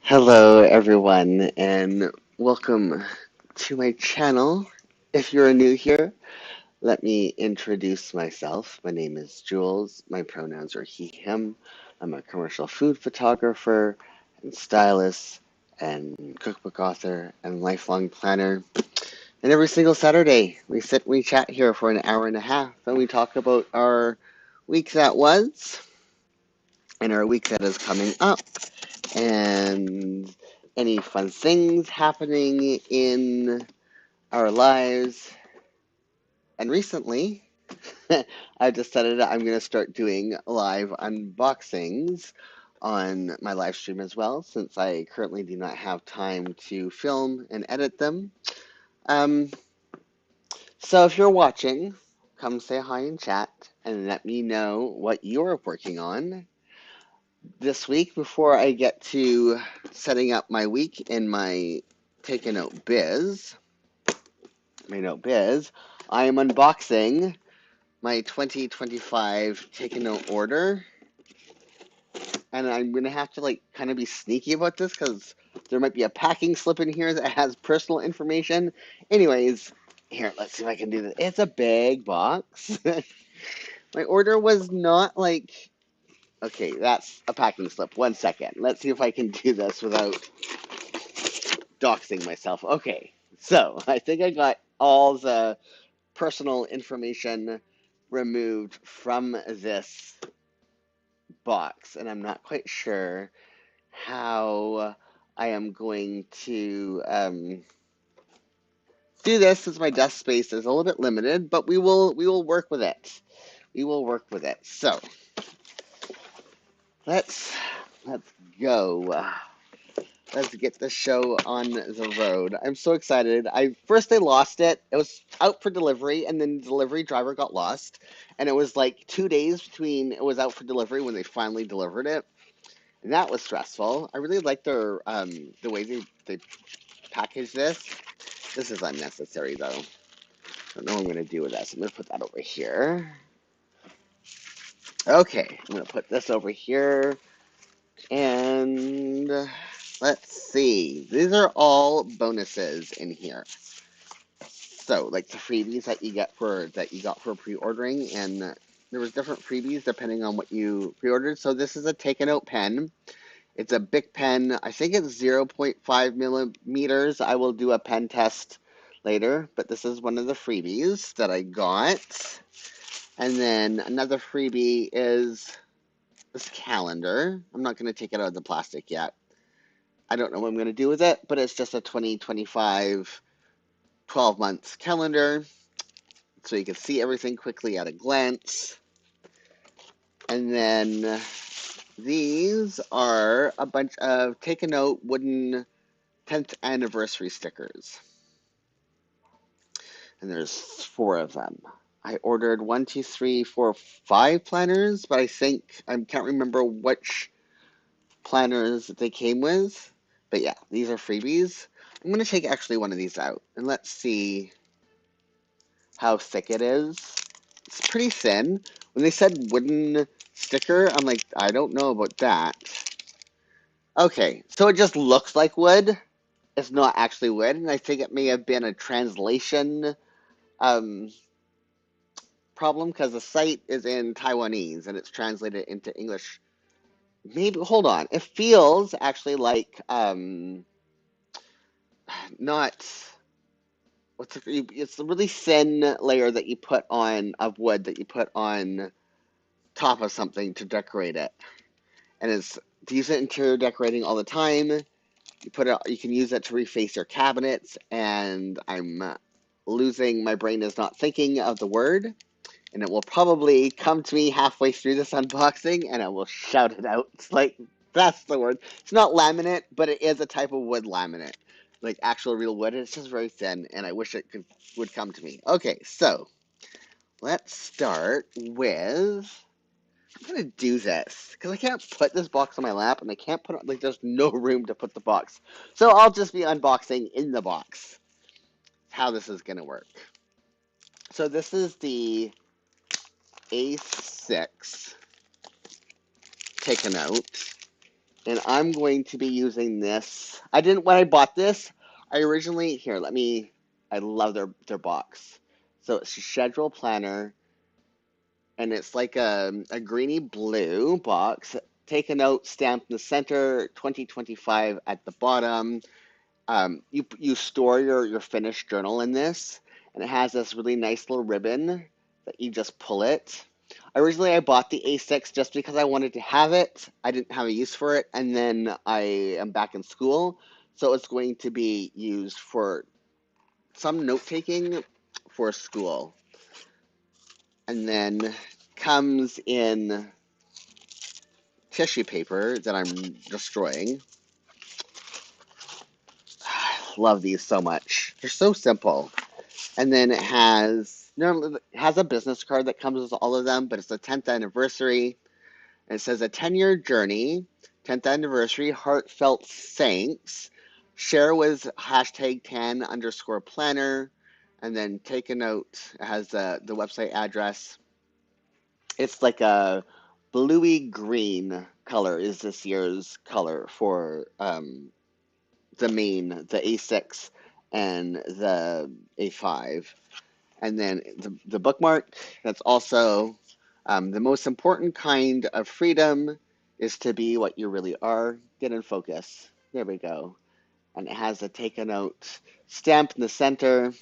Hello, everyone, and welcome to my channel. If you're new here, let me introduce myself. My name is Jules. My pronouns are he, him. I'm a commercial food photographer and stylist and cookbook author and lifelong planner. And every single Saturday, we sit and we chat here for an hour and a half, and we talk about our week that was and our week that is coming up and any fun things happening in our lives. And recently, I've decided that I'm going to start doing live unboxings on my live stream as well, since I currently do not have time to film and edit them. Um, so if you're watching, come say hi in chat and let me know what you're working on this week before I get to setting up my week in my Take a Note Biz, my Note Biz, I am unboxing my 2025 Take a Note order. And I'm going to have to kind of be sneaky about this because there might be a packing slip in here that has personal information. Anyways, here, let's see if I can do this. It's a big box. My order was not okay, that's a packing slip. 1 second. Let's see if I can do this without doxing myself. Okay, so I think I got all the personal information removed from this box, and I'm not quite sure how I am going to do this since my desk space is a little bit limited, but we will work with it. We will work with it. So let's let's go. Let's get the show on the road. I'm so excited. I lost it. It was out for delivery, and then the delivery driver got lost. And it was like 2 days between it was out for delivery when they finally delivered it. And that was stressful. I really like their the way they package this. This is unnecessary though. I don't know what I'm gonna do with this. I'm gonna put that over here. Okay, I'm gonna put this over here. And let's see. These are all bonuses in here. So, like the freebies that you got for pre-ordering, and there was different freebies depending on what you pre-ordered. So this is a Take a Note pen. It's a big pen. I think it's 0.5 millimeters. I will do a pen test later, but this is one of the freebies that I got. And then another freebie is this calendar. I'm not going to take it out of the plastic yet. I don't know what I'm going to do with it, but it's just a 2025 12 months calendar. So you can see everything quickly at a glance. And then these are a bunch of Take a Note wooden 10th anniversary stickers. And there's 4 of them. I ordered 1, 2, 3, 4, 5 planners, but I can't remember which planners they came with. But yeah, these are freebies. I'm going to take actually one of these out, and let's see how thick it is. It's pretty thin. When they said wooden sticker, I'm like, I don't know about that. Okay, so it just looks like wood. It's not actually wood, and I think it may have been a translation um, problem because the site is in Taiwanese and it's translated into English. Maybe, hold on. It feels actually like not it's a really thin layer that you put on of wood that you put on top of something to decorate it. And it's to use it interior decorating all the time. You can use it to reface your cabinets, and I'm losing my brain is not thinking of the word, and it will probably come to me halfway through this unboxing, and I will shout it out. It's like, that's the word. It's not laminate, but it is a type of wood laminate, like actual real wood. It's just very thin, and I wish would come to me. Okay, so let's start with. I'm gonna do this because I can't put this box on my lap, and I can't put it there's no room to put the box. So I'll just be unboxing in the box. How this is gonna work. So this is the A6 Take a Note. And I'm going to be using this. When I bought this, I originally, here, I love their box. So it's a schedule planner, and it's like a greeny blue box. Take a note, stamped in the center, 2025 at the bottom. You store your finished journal in this, and it has this really nice little ribbon that you just pull it. Originally, I bought the A6 just because I wanted to have it. I didn't have a use for it, and then I am back in school, so it's going to be used for some note taking for school. And then comes in tissue paper that I'm destroying. Love these so much. They're so simple. And then it has a business card that comes with all of them, but it's the 10th anniversary. And it says a 10-year journey, 10th anniversary, heartfelt thanks. Share with hashtag 10 underscore planner. And then take a note. It has the website address. It's like a bluey green color is this year's color for the A6 and the A5. And then the bookmark, that's also the most important kind of freedom is to be what you really are. Get in focus. There we go. And it has a take a note stamp in the center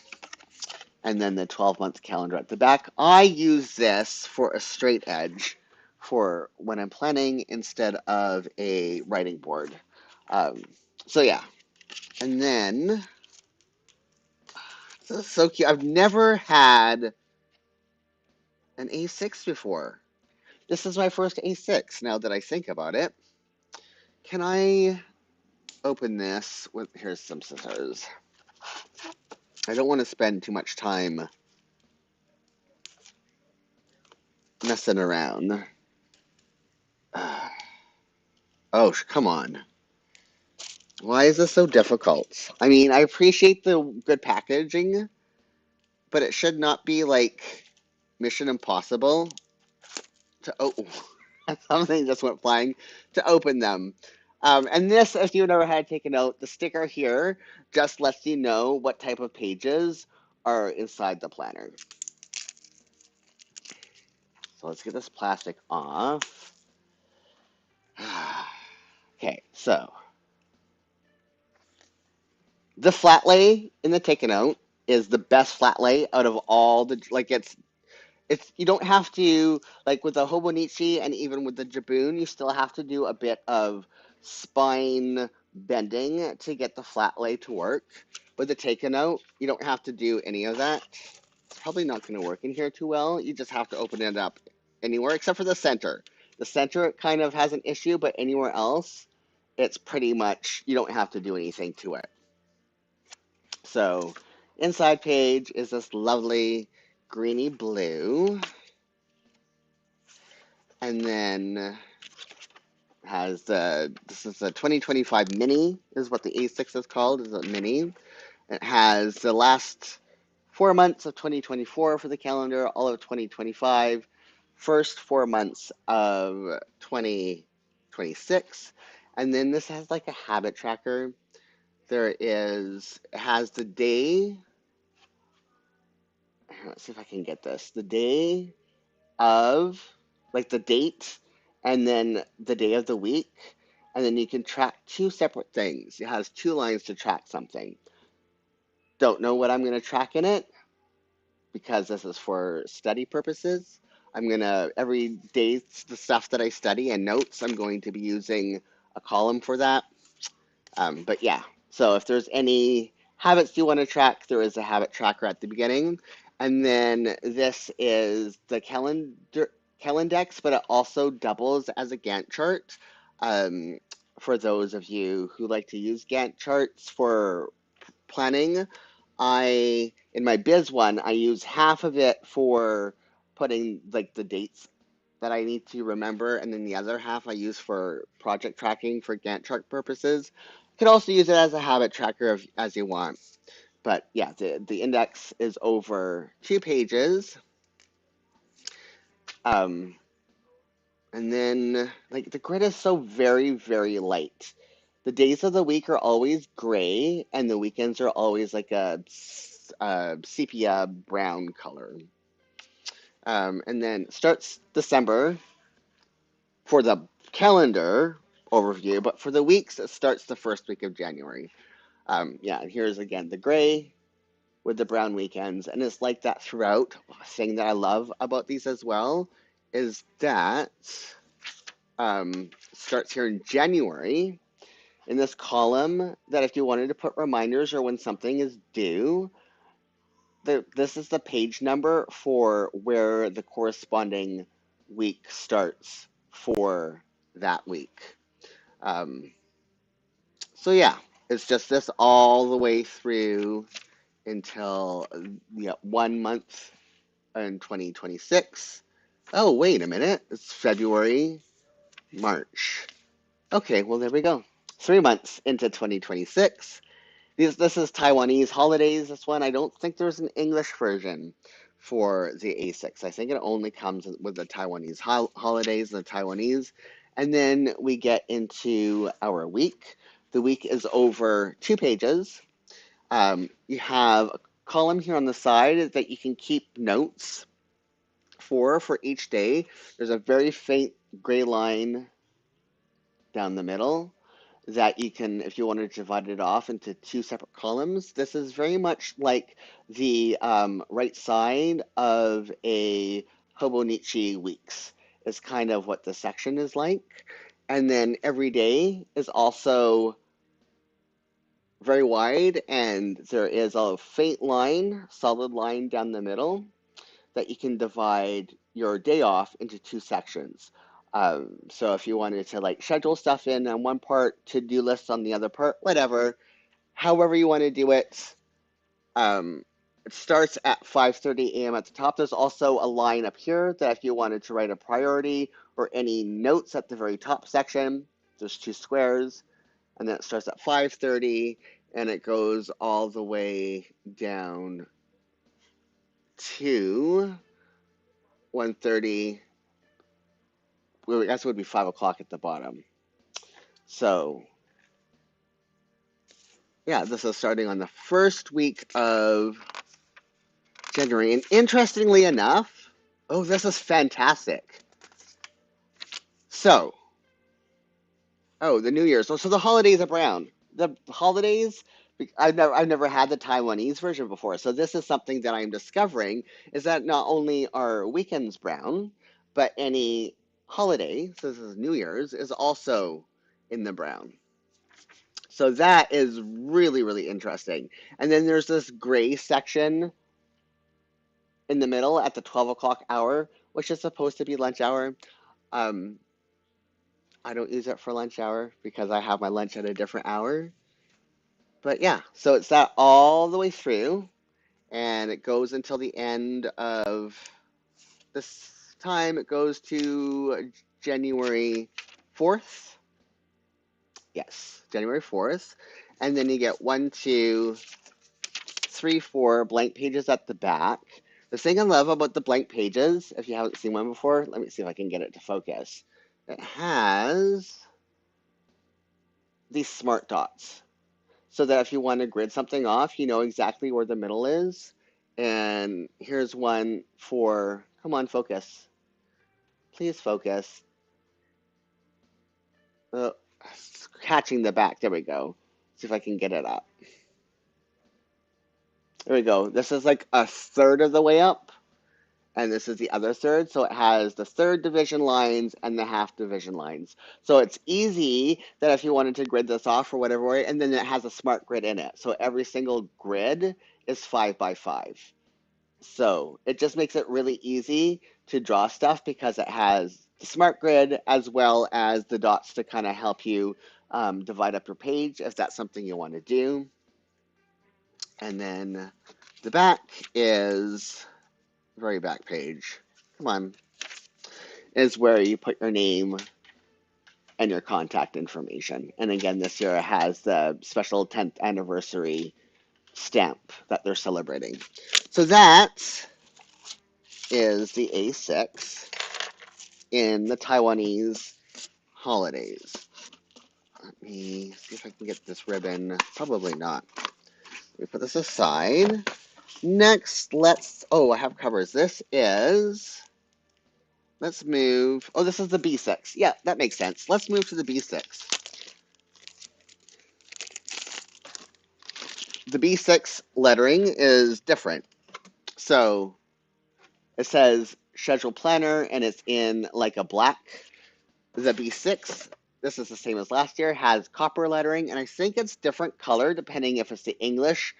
and then the 12-month calendar at the back. I use this for a straight edge for when I'm planning instead of a writing board. Um, so yeah, and then this is so cute. I've never had an A6 before. This is my first A6 now that I think about it. Can I open this with, here's some scissors. I don't want to spend too much time messing around. Oh, come on. Why is this so difficult? I mean, I appreciate the good packaging, but it should not be like Mission Impossible to oh something just went flying to open them. And this, if you've never had taken out, the sticker here just lets you know what type of pages are inside the planner. So let's get this plastic off. Okay, so the flat lay in the taken out is the best flat lay out of all the like it's you don't have to like with the Hobonichi and even with the Jibun, you still have to do a bit of spine bending to get the flat lay to work. With the taken out, you don't have to do any of that. It's probably not going to work in here too well. You just have to open it up anywhere except for the center. The center kind of has an issue, but anywhere else, it's pretty much you don't have to do anything to it. So, inside page is this lovely greeny blue. And then has this is a 2025 mini is what the A6 is called, is a mini. It has the last 4 months of 2024 for the calendar, all of 2025, first 4 months of 2026. And then this has like a habit tracker. It has the day, let's see if I can get this, the day of, like the date, and then the day of the week, and then you can track two separate things. It has two lines to track something. Don't know what I'm going to track in it because this is for study purposes. Every day, the stuff that I study and notes, I'm going to be using a column for that. But yeah, so if there's any habits you want to track, there is a habit tracker at the beginning. And then this is the Calendex, but it also doubles as a Gantt chart. Um, for those of you who like to use Gantt charts for planning, in my biz one, I use half of it for putting like the dates that I need to remember, and then the other half I use for project tracking for Gantt chart purposes. You could also use it as a habit tracker as you want. But yeah, the index is over 2 pages. Um, And then, like, the grid is so very, very light. The days of the week are always gray, and the weekends are always like a sepia brown color. And then starts December for the calendar overview, but for the weeks, it starts the first week of January. Yeah, and here's again the gray with the brown weekends, and it's like that throughout. A thing that I love about these as well is that starts here in January in this column that if you wanted to put reminders or when something is due, this is the page number for where the corresponding week starts for that week. Um, so yeah, it's just this all the way through until 1 month in 2026. Oh, wait a minute. It's February, March. Okay, well, there we go. 3 months into 2026. This is Taiwanese holidays. This one, I don't think there's an English version for the A6. I think it only comes with the Taiwanese holidays, the Taiwanese. And then we get into our week. The week is over 2 pages. You have a column here on the side that you can keep notes for each day. There's a very faint gray line down the middle that you can, if you wanted to divide it off into 2 separate columns. This is very much like the right side of a Hobonichi weeks is kind of what the section is like. And then every day is also very wide, and there is a faint line, solid line down the middle that you can divide your day off into 2 sections. So if you wanted to like schedule stuff in on one part, to-do lists on the other part, whatever, however you want to do it. It starts at 5:30 a.m. at the top. There's also a line up here that if you wanted to write a priority or any notes at the very top section, there's 2 squares, and then it starts at 5:30 and it goes all the way down to 1:30. Well, I guess it would be 5 o'clock at the bottom. So, yeah, this is starting on the first week of January. And interestingly enough, oh, this is fantastic. So, oh, the New Year's. So the holidays are brown. The holidays, I've never had the Taiwanese version before. So this is something that I'm discovering is that not only are weekends brown, but any holiday, so this is New Year's, is also in the brown. So that is really, really interesting. And then there's this gray section in the middle at the 12 o'clock hour, which is supposed to be lunch hour. Um, I don't use it for lunch hour because I have my lunch at a different hour. But yeah, so it's that all the way through, and it goes until the end of this time. It goes to January 4th. Yes, January 4th. And then you get 1, 2, 3, 4 blank pages at the back. The thing I love about the blank pages, if you haven't seen one before, let me see if I can get it to focus. It has these smart dots so that if you want to grid something off, you know exactly where the middle is. And here's one for, come on, focus. Please focus. Uh, Catching the back. There we go. See if I can get it up. There we go. This is like a third of the way up, and this is the other third. So it has the third division lines and the half division lines. So it's easy that if you wanted to grid this off for whatever way, and then it has a smart grid in it. So every single grid is 5 by 5. So it just makes it really easy to draw stuff because it has the smart grid as well as the dots to kind of help you divide up your page if that's something you want to do. And then the back is, very back page, come on, is where you put your name and your contact information. And again, this year it has the special 10th anniversary stamp that they're celebrating. So that is the A6. in the Taiwanese holidays. Let me see if I can get this ribbon. Probably not. Let me put this aside. Next, I have covers. Let's move. Oh, this is the B6. Yeah, that makes sense. Let's move to the B6. The B6 lettering is different. So it says schedule planner and it's in like a black. The B6, this is the same as last year, has copper lettering, and I think it's different color depending if it's the English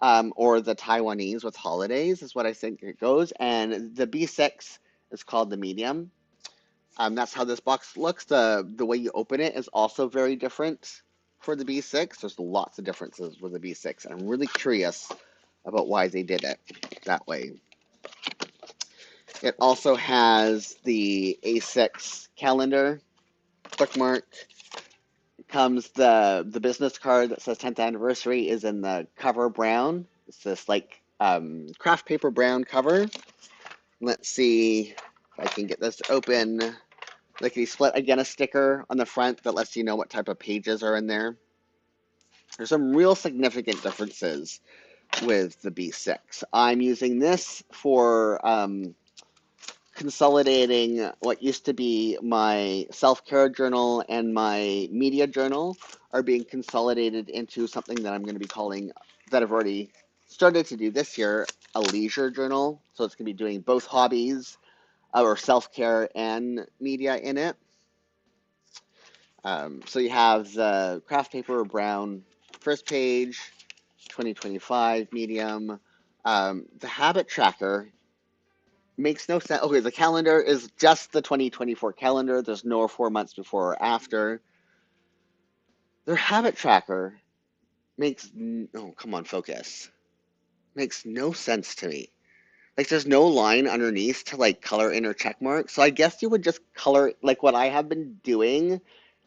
or the Taiwanese with holidays is what I think it goes. And the B6 is called the medium. That's how this box looks. The way you open it is also very different for the B6. There's lots of differences with the B6, and I'm really curious about why they did it that way. It also has the A6 calendar bookmark. It comes the business card that says 10th anniversary is in the cover brown. It's this like craft paper brown cover. Let's see if I can get this open. Lickety split, again, a sticker on the front that lets you know what type of pages are in there. There's some real significant differences with the B6. I'm using this for consolidating what used to be my self-care journal and my media journal are being consolidated into something that I'm going to be calling, that I've already started to do this year, a leisure journal. So it's going to be doing both hobbies or self-care and media in it. So you have the craft paper brown first page, 2025 medium. The habit tracker makes no sense. Okay, the calendar is just the 2024 calendar. There's no 4 months before or after. Their habit tracker oh, come on, focus. Makes no sense to me. Like, there's no line underneath to like color in or check mark. So I guess you would just color like what I have been doing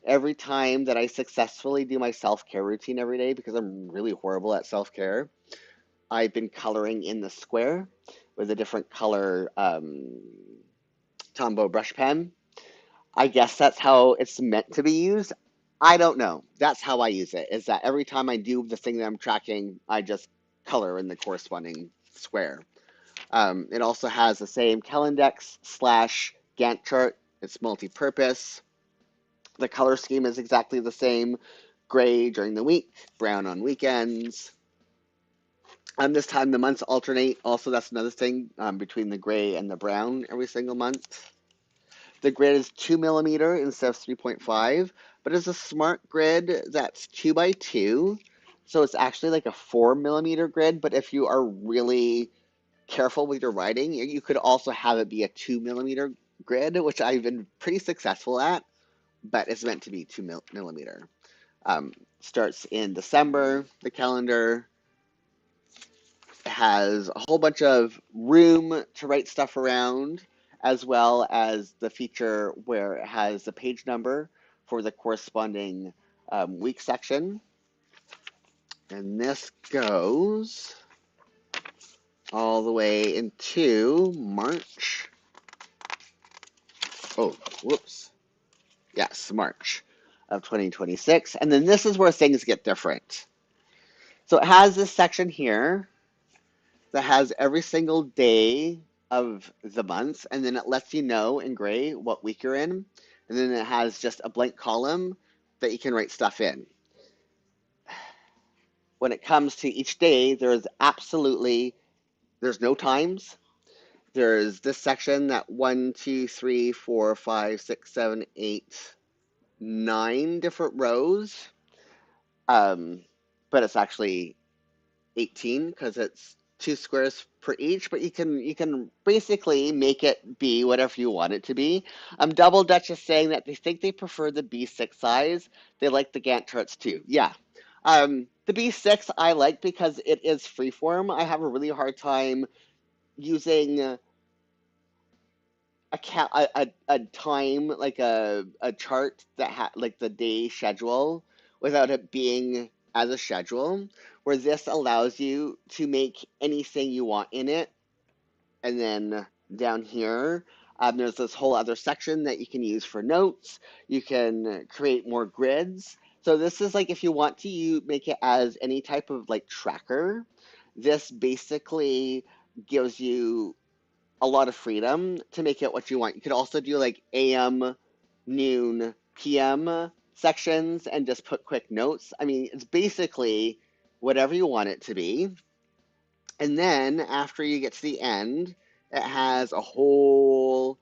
every time that I successfully do my self-care routine every day, because I'm really horrible at self-care. I've been coloring in the square with a different color Tombow brush pen. I guess that's how it's meant to be used. I don't know. That's how I use it, is that every time I do the thing that I'm tracking, I just color in the corresponding square. It also has the same Calendex slash Gantt chart. It's multi-purpose. The color scheme is exactly the same. Gray during the week, brown on weekends. This time the months alternate. Also, that's another thing between the gray and the brown every single month. The grid is 2 millimeter instead of 3.5, but it's a smart grid that's 2 by 2. So it's actually like a 4 millimeter grid. But if you are really careful with your writing, you could also have it be a 2 millimeter grid, which I've been pretty successful at, but it's meant to be 2 millimeter. Starts in December, the calendar. It has a whole bunch of room to write stuff around, as well as the feature where it has the page number for the corresponding week section. And this goes all the way into March. Oh, whoops. Yes, March of 2026. And then this is where things get different. So it has this section here that has every single day of the month, and then it lets you know in gray what week you're in. And then it has just a blank column that you can write stuff in. When it comes to each day, there's no times. There's this section that 1, 2, 3, 4, 5, 6, 7, 8, 9 different rows. But it's actually 18 because it's 2 squares per each, but you can basically make it be whatever you want it to be. Double Dutch is saying that they think they prefer the B6 size. They like the Gantt charts too. Yeah. The B6 I like because it is freeform. I have a really hard time using a time, like a chart that like the day schedule, without it being as a schedule, where this allows you to make anything you want in it. And then down here There's this whole other section that you can use for notes. You can create more grids. So this is like if you want to make it as any type of like tracker, this basically gives you a lot of freedom to make it what you want. You could also do like AM, noon, PM sections and just put quick notes. I mean, it's basically whatever you want it to be. And then after you get to the end, it has a whole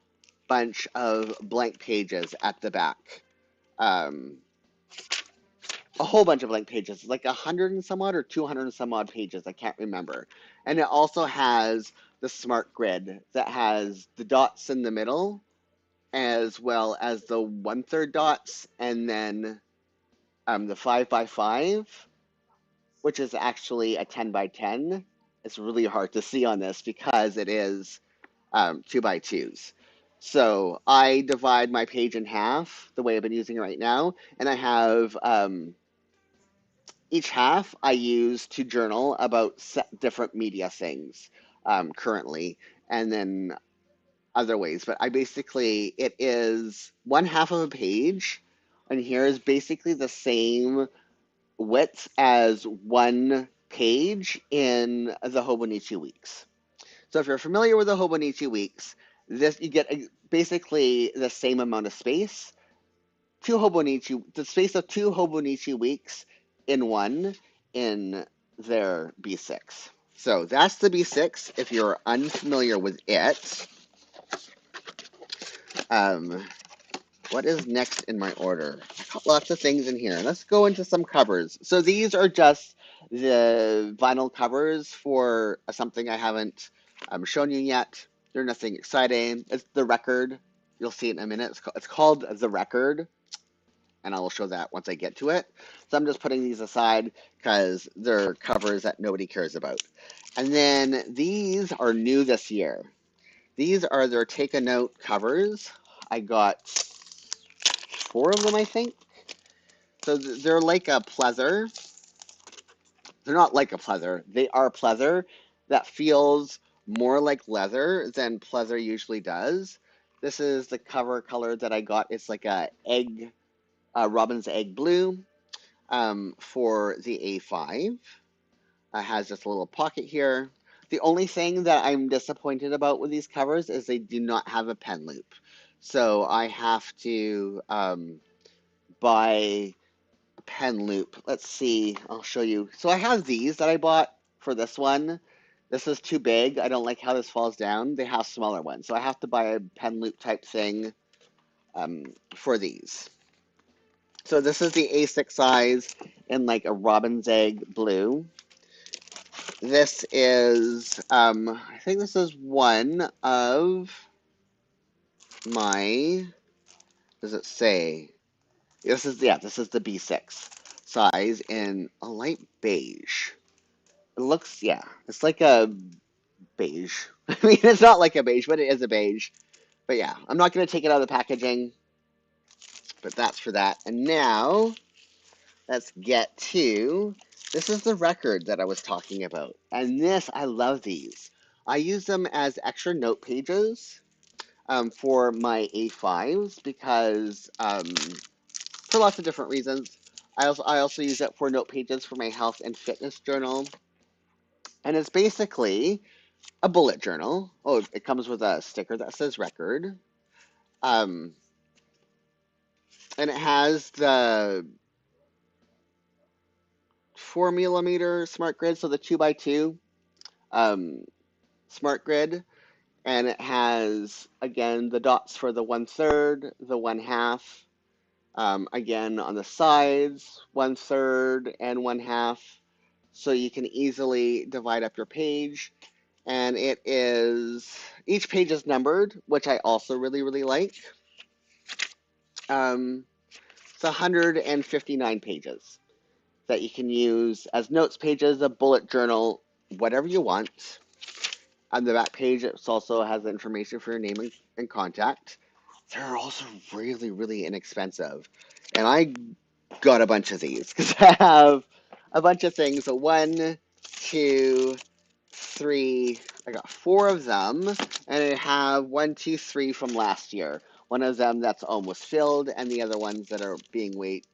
bunch of blank pages at the back. A whole bunch of blank pages, like 100 and some odd or 200 and some odd pages. I can't remember. And it also has the smart grid that has the dots in the middle as well as the 1/3 dots and then the 5x5, which is actually a 10x10. It's really hard to see on this because it is 2x2s. So I divide my page in half the way I've been using it right now, and I have each half I use to journal about different media things currently, and then other ways. But it is one half of a page, and here is basically the same width as one page in the Hobonichi weeks. So if you're familiar with the Hobonichi weeks, this you get basically the same amount of space. The space of two Hobonichi weeks in one in their B6. So that's the B6. If you're unfamiliar with it, um, what is next in my order? I got lots of things in here. Let's go into some covers. So these are just the vinyl covers for something I haven't shown you yet. They're nothing exciting. It's The Record. You'll see it in a minute. It's called The Record, and I will show that once I get to it. So I'm just putting these aside because they're covers that nobody cares about. And then these are new this year. These are their Take a Note covers. I got 4 of them, I think. So they're like a pleather. They're not like a pleather. They are pleather that feels more like leather than pleather usually does. This is the cover color that I got. It's like a robin's egg blue for the A5. It has just a little pocket here. The only thing that I'm disappointed about with these covers is they do not have a pen loop. So I have to buy a pen loop. Let's see. I'll show you. So I have these that I bought for this one. This is too big. I don't like how this falls down. They have smaller ones. So I have to buy a pen loop type thing for these. So this is the A6 size in like a robin's egg blue. This is, I think this is one of my, does it say? This is the B6 size in a light beige. It looks, yeah, it's like a beige. I mean, it's not like a beige, but it is a beige. But yeah, I'm not going to take it out of the packaging, but that's for that. And now, let's get to, this is the record that I was talking about. And this, I love these. I use them as extra note pages for my A5s because for lots of different reasons. I also use it for note pages for my health and fitness journal. And it's basically a bullet journal. Oh, it comes with a sticker that says record. And it has the 4mm smart grid, so the 2x2 smart grid. And it has, again, the dots for the 1/3, the 1/2. Again, on the sides, 1/3 and 1/2. So you can easily divide up your page. And each page is numbered, which I also really, really like. It's 159 pages that you can use as notes pages, a bullet journal, whatever you want. On the back page, it also has information for your name and contact. They're also really, really inexpensive. And I got a bunch of these because I have a bunch of things. So 1, 2, 3, I got 4 of them, and I have 1, 2, 3 from last year. One of them that's almost filled, and the other ones that are being wait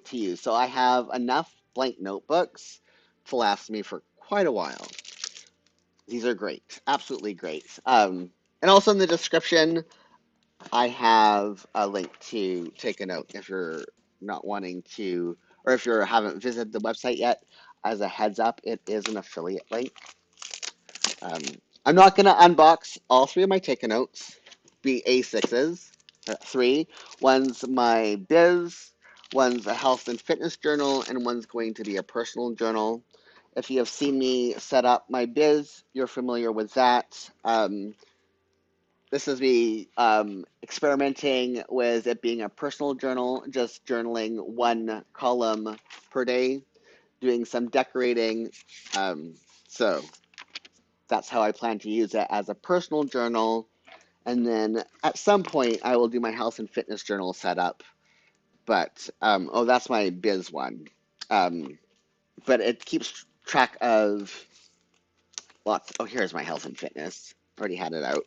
to use. So I have enough blank notebooks to last me for quite a while. These are great, absolutely great. And also in the description, I have a link to take a note if you're not wanting to, or if you haven't visited the website yet. As a heads up, it is an affiliate link. Um, I'm not going to unbox all 3 of my take notes, be A6s, 3. One's my biz, one's a health and fitness journal, and one's going to be a personal journal. If you have seen me set up my biz, you're familiar with that. This is me experimenting with it being a personal journal, just journaling 1 column per day, doing some decorating. So that's how I plan to use it as a personal journal. And then at some point, I will do my health and fitness journal setup. But, oh, that's my biz one. But it keeps track of lots. Oh, here's my health and fitness. Already had it out.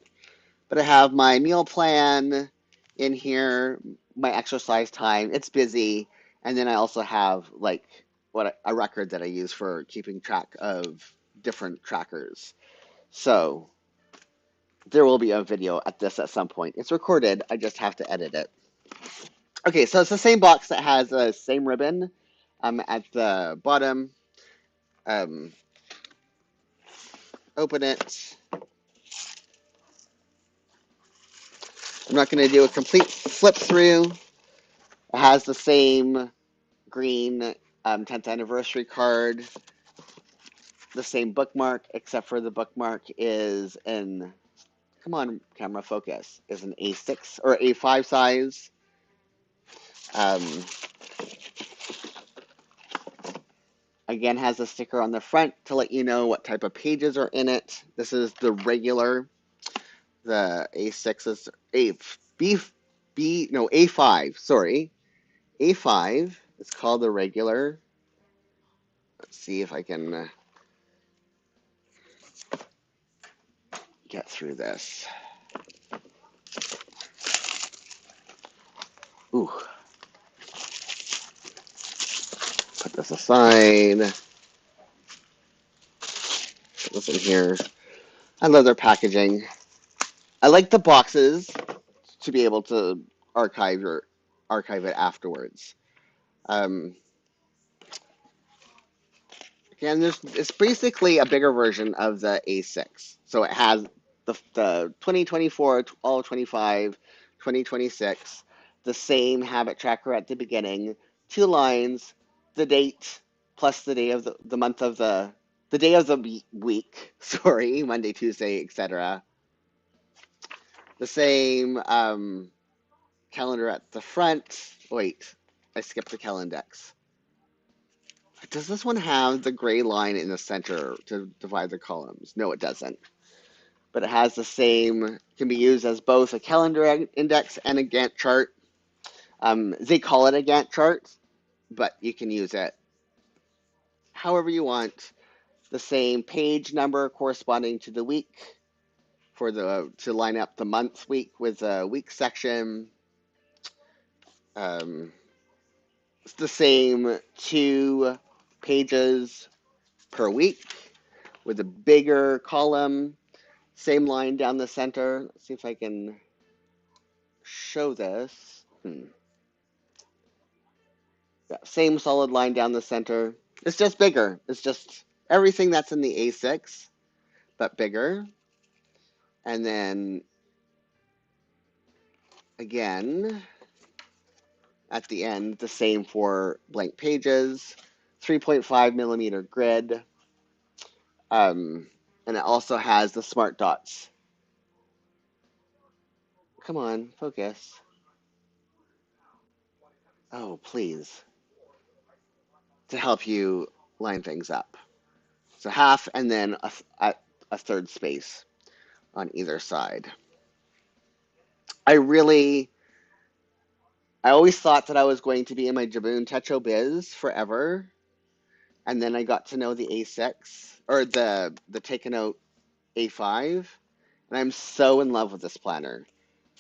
But I have my meal plan in here, my exercise time. It's busy. And then I also have like a record that I use for keeping track of different trackers. So there will be a video at this at some point. It's recorded. I just have to edit it. Okay, so it's the same box that has the same ribbon at the bottom. Um, Open it. I'm not going to do a complete flip through. It has the same green 10th anniversary card, the same bookmark, except for the bookmark is in, come on, camera focus, is an A6 or A5 size. Um, Again, has a sticker on the front to let you know what type of pages are in it. This is the regular. The A6 is A5. Sorry, A5. It's called the regular. Let's see if I can get through this. Ooh, put this aside. Put this in here. I love their packaging. I like the boxes to be able to archive it afterwards. Um, Again, it's basically a bigger version of the A6. So it has the 2024, all 25, 2026, the same habit tracker at the beginning, 2 lines, the date plus the day of the month of the day of the week, sorry, Monday, Tuesday, etc. The same calendar at the front. Wait, I skipped the calendex. Does this one have the gray line in the center to divide the columns? No, it doesn't. But it has the same, can be used as both a calendar index and a Gantt chart. They call it a Gantt chart, but you can use it however you want. The same page number corresponding to the week to line up the month week with the week section. It's the same 2 pages per week with a bigger column. Same line down the center. Let's see if I can show this. Yeah, same solid line down the center. It's just bigger. It's just everything that's in the A6, but bigger. And then again, at the end, the same for blank pages, 3.5 millimeter grid. And it also has the smart dots. Come on, focus. Oh, please. To help you line things up. So half and then a third space on either side. I always thought that I was going to be in my Jibun Techo biz forever. And then I got to know the A6 or the Take a Note A5, and I'm so in love with this planner.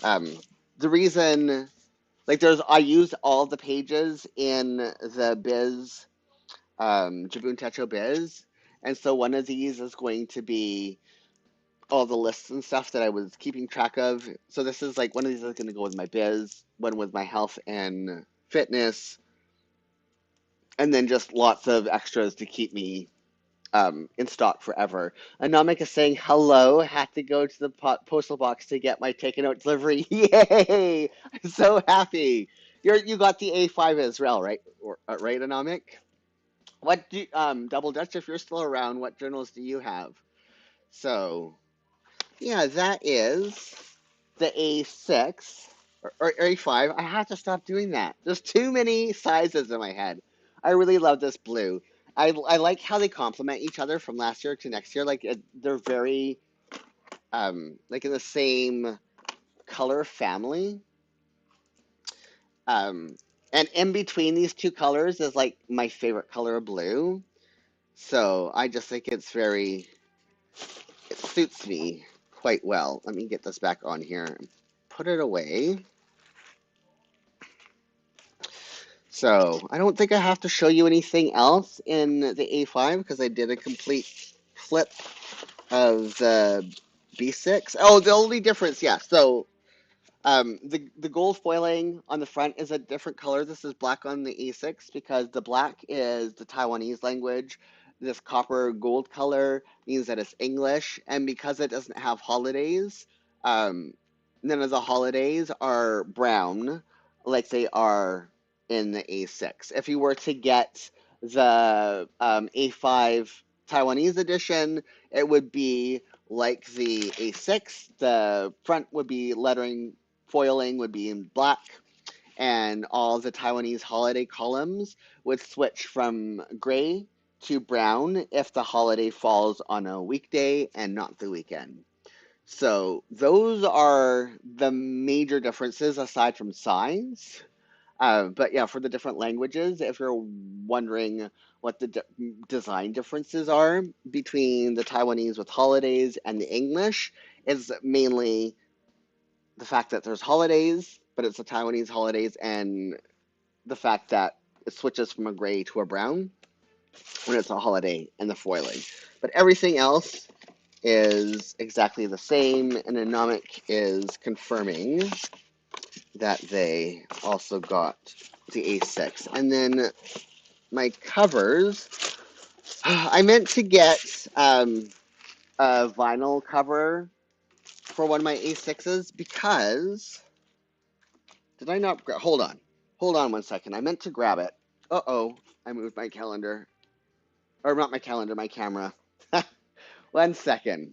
The reason, like, I use all the pages in the Biz, Jibun Techo Biz, and so one of these is going to be all the lists and stuff that I was keeping track of. So this is like one of these is going to go with my biz, one with my health and fitness, and then just lots of extras to keep me in stock forever. Anomik is saying hello. Had to go to the postal box to get my taken out delivery. Yay! I'm so happy. You got the A5 as well, right? Right, Anomik? What do Double Dutch? If you're still around, what journals do you have? So yeah, that is the A6 or A5. I have to stop doing that. There's too many sizes in my head. I really love this blue. I like how they complement each other from last year to next year. Like they're very like in the same color family. Um, and in between these two colors is like my favorite color of blue. So I just think it suits me quite well. Let me get this back on here and put it away. So I don't think I have to show you anything else in the A5 because I did a complete flip of the B6. Oh, the only difference, yeah. So the gold foiling on the front is a different color. This is black on the A6 because the black is the Taiwanese language. This copper gold color means that it's English, and because it doesn't have holidays, um, none of the holidays are brown like they are in the A6. If you were to get the A5 Taiwanese edition, it would be like the A6. The front would be lettering foiling would be in black, and all the Taiwanese holiday columns would switch from gray to brown if the holiday falls on a weekday and not the weekend. So those are the major differences aside from size. But yeah, for the different languages, if you're wondering what the design differences are between the Taiwanese with holidays and the English, is mainly the fact that there's holidays, but it's the Taiwanese holidays, and the fact that it switches from a gray to a brown when it's a holiday and the foiling. But everything else is exactly the same, and Anomic is confirming that they also got the A6. And then my covers, I meant to get a vinyl cover for one of my A6s because did I not grab? Hold on. Hold on 1 second. I meant to grab it. Uh-oh. I moved my calendar. Or not my calendar, my camera. 1 second.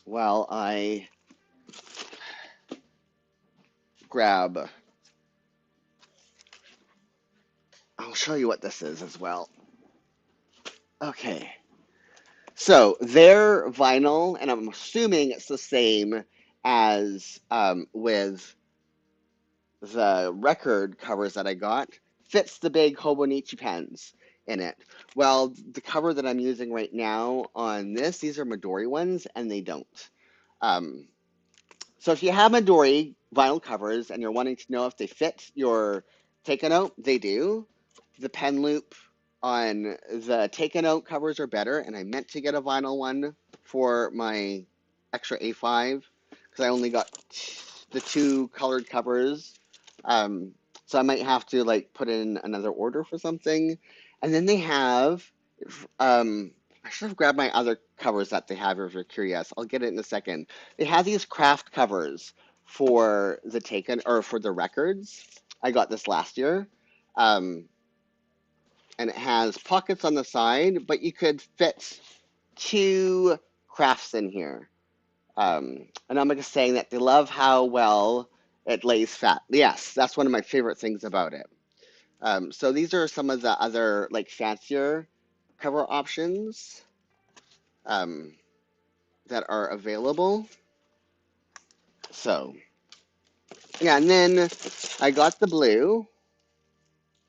While I grab. I'll show you what this is as well. Okay. So their vinyl, and I'm assuming it's the same as with the record covers that I got, fits the big Hobonichi pens in it. Well, the cover that I'm using right now on this, these are Midori ones, and they don't. Um, so if you have Midori vinyl covers and you're wanting to know if they fit your Take Note, they do. The pen loop on the Take Note covers are better, and I meant to get a vinyl one for my extra A5 because I only got the two colored covers. So I might have to like put in another order for something. And then they have, I should have grabbed my other covers that they have if you're curious. I'll get it in a second. They have these craft covers for the Taken or for the records. I got this last year. Um, and it has pockets on the side, but you could fit two crafts in here. And I'm just saying that they love how well it lays fat. Yes, that's one of my favorite things about it. So these are some of the other like fancier cover options um, that are available. So yeah, and then I got the blue.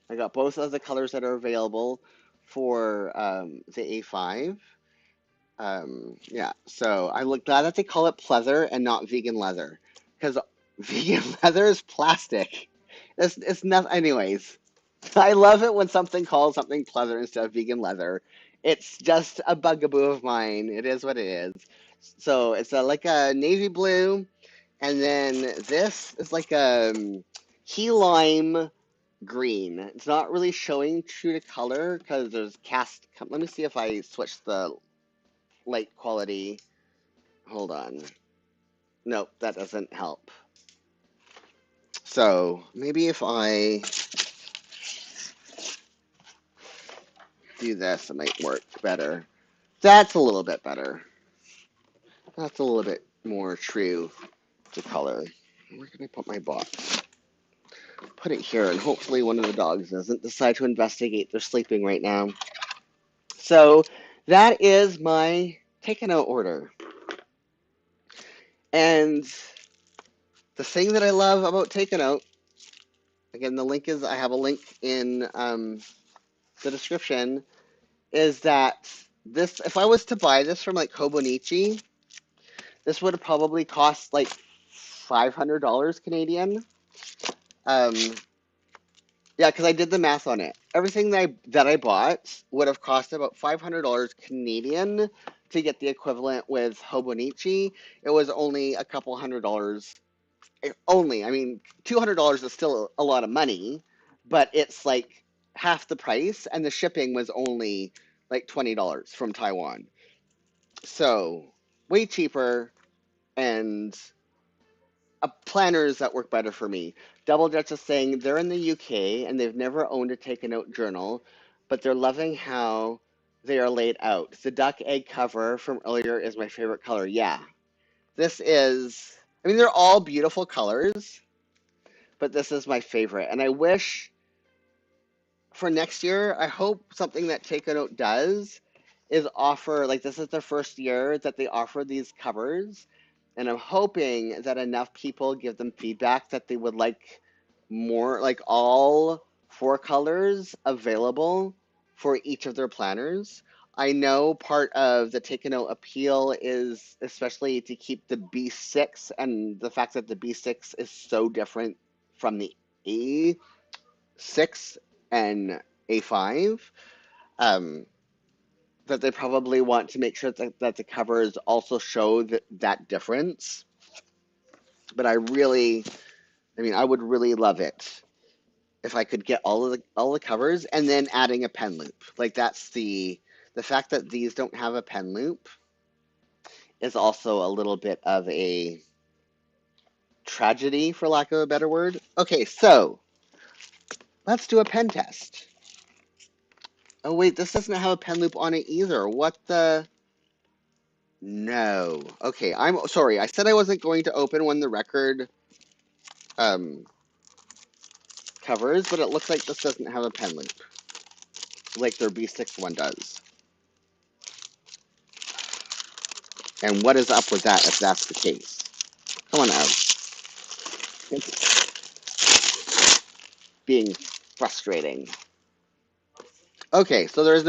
I got both of the colors that are available for the A5. Yeah, so I'm glad that they call it pleather and not vegan leather, because vegan leather is plastic. It's nothing. Anyways, I love it when something calls something pleather instead of vegan leather. It's just a bugaboo of mine. It is what it is. So it's like a navy blue, and then this is like a key lime green. It's not really showing true to color because there's cast. Let me see if I switch the light quality. Hold on. Nope, that doesn't help. So maybe if I do this, it might work better. That's a little bit better. That's a little bit more true to color. Where can I put my box? Put it here, and hopefully one of the dogs doesn't decide to investigate. They're sleeping right now. So that is my taken out order. And the thing that I love about taken out, again, I have a link in the description, is that this, if I was to buy this from like Hobonichi, this would have probably cost like $500 Canadian. Um, yeah, because I did the math on it. Everything that I bought would have cost about $500 Canadian to get the equivalent with Hobonichi. It was only a couple $100. Only, I mean, $200 is still a lot of money, but it's like half the price, and the shipping was only like $20 from Taiwan. So way cheaper, and planners that work better for me. Double Dutch is saying they're in the UK and they've never owned a taken out journal, but they're loving how they are laid out. The duck egg cover from earlier is my favorite color. Yeah, this is, I mean, they're all beautiful colors, but this is my favorite. And I wish for next year, I hope something that Taken Out does is offer, like, this is the first year that they offer these covers, and I'm hoping that enough people give them feedback that they would like more, like all four colors available for each of their planners. I know part of the Taken Out appeal is especially to keep the B6, and the fact that the B6 is so different from the A6 and A5, um, that they probably want to make sure that the covers also show that difference. But I mean, I would really love it if I could get all the covers and then adding a pen loop. Like that's the fact that these don't have a pen loop is also a little bit of a tragedy, for lack of a better word. Okay, so let's do a pen test. Oh wait, this doesn't have a pen loop on it either. What the? No. Okay, I'm sorry. I said I wasn't going to open when the record um, covers, but it looks like this doesn't have a pen loop, like their B6 one does. And what is up with that if that's the case? Come on out. It's being frustrating. Okay, so there's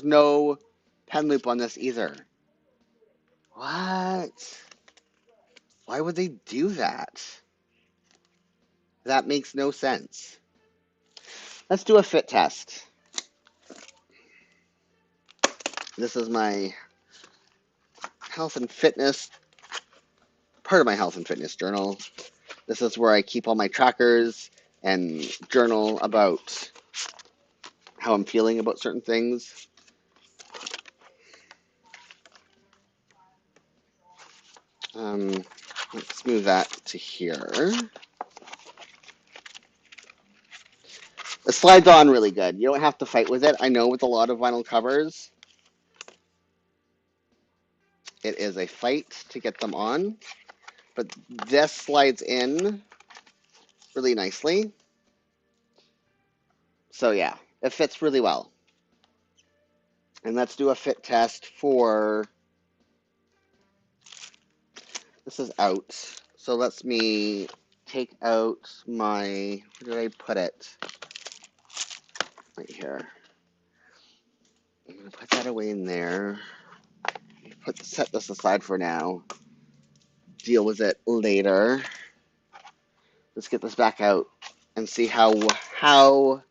no pen loop on this either. What? Why would they do that? That makes no sense. Let's do a fit test. This is my health and fitness, part of my health and fitness journal. This is where I keep all my trackers and journal about how I'm feeling about certain things. Um, let's move that to here. It slides on really good. You don't have to fight with it. I know with a lot of vinyl covers, it is a fight to get them on, but this slides in really nicely. So yeah, it fits really well. And let's do a fit test for, this is out. So let me take out my, where did I put it? Right here. I'm going to put that away in there. Set this aside for now. Deal with it later. Let's get this back out and see how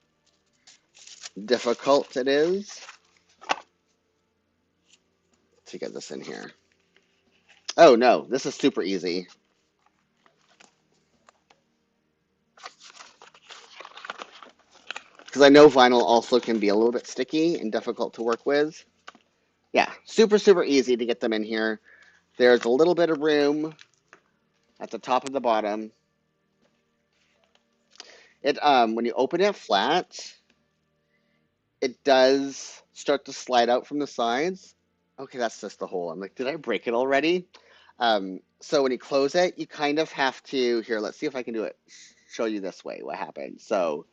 difficult it is to get this in here. Oh no, this is super easy. Because I know vinyl also can be a little bit sticky and difficult to work with. Yeah, super, super easy to get them in here. There's a little bit of room at the top and the bottom. When you open it flat, it does start to slide out from the sides. Okay, that's just the hole. I'm like, did I break it already? So when you close it, you kind of have to, here, let's see if I can do it, show you this way what happens. So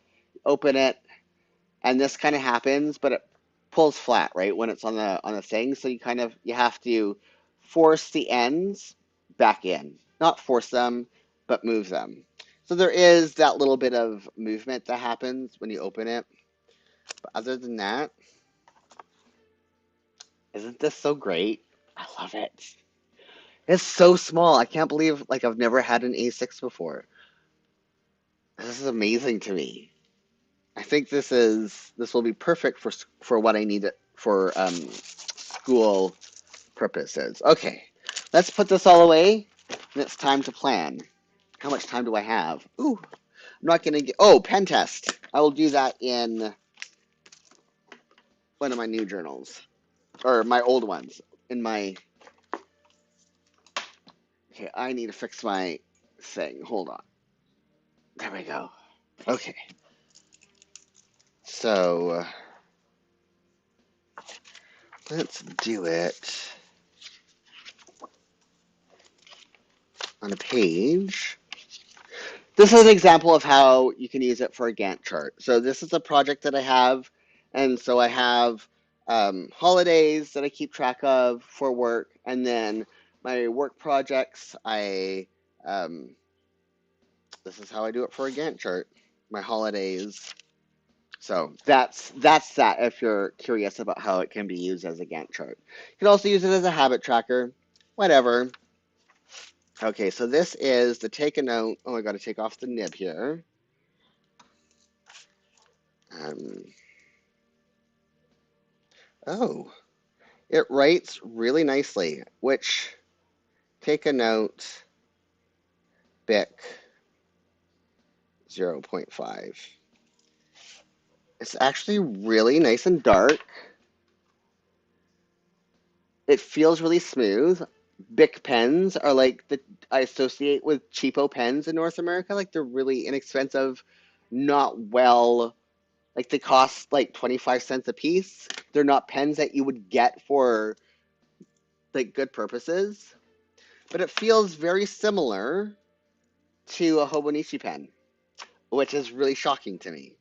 open it, and this kind of happens, but it pulls flat, right, when it's on the thing. So you have to force the ends back in. Not force them, but move them. So there is that little bit of movement that happens when you open it. But other than that, isn't this so great? I love it. It's so small. I can't believe like I've never had an A6 before. This is amazing to me. I think this will be perfect for what I need it for school purposes. Okay, let's put this all away, and it's time to plan. How much time do I have? Ooh, I'm not gonna get. Oh, pen test. I will do that in one of my new journals, or my old ones. In my. Okay, I need to fix my thing. Hold on. There we go. Okay, so let's do it on a page. This is an example of how you can use it for a Gantt chart. So this is a project that I have, and so I have holidays that I keep track of for work, and then my work projects, this is how I do it for a Gantt chart, my holidays. So that's that if you're curious about how it can be used as a Gantt chart. You can also use it as a habit tracker, whatever. Okay, so this is the take a note. Oh, I got to take off the nib here. Um, oh, it writes really nicely, which take a note, Bic 0.5. It's actually really nice and dark. It feels really smooth. Bic pens are like I associate with cheapo pens in North America. Like they're really inexpensive, not well, like they cost like 25 cents a piece. They're not pens that you would get for like good purposes, but it feels very similar to a Hobonichi pen, which is really shocking to me.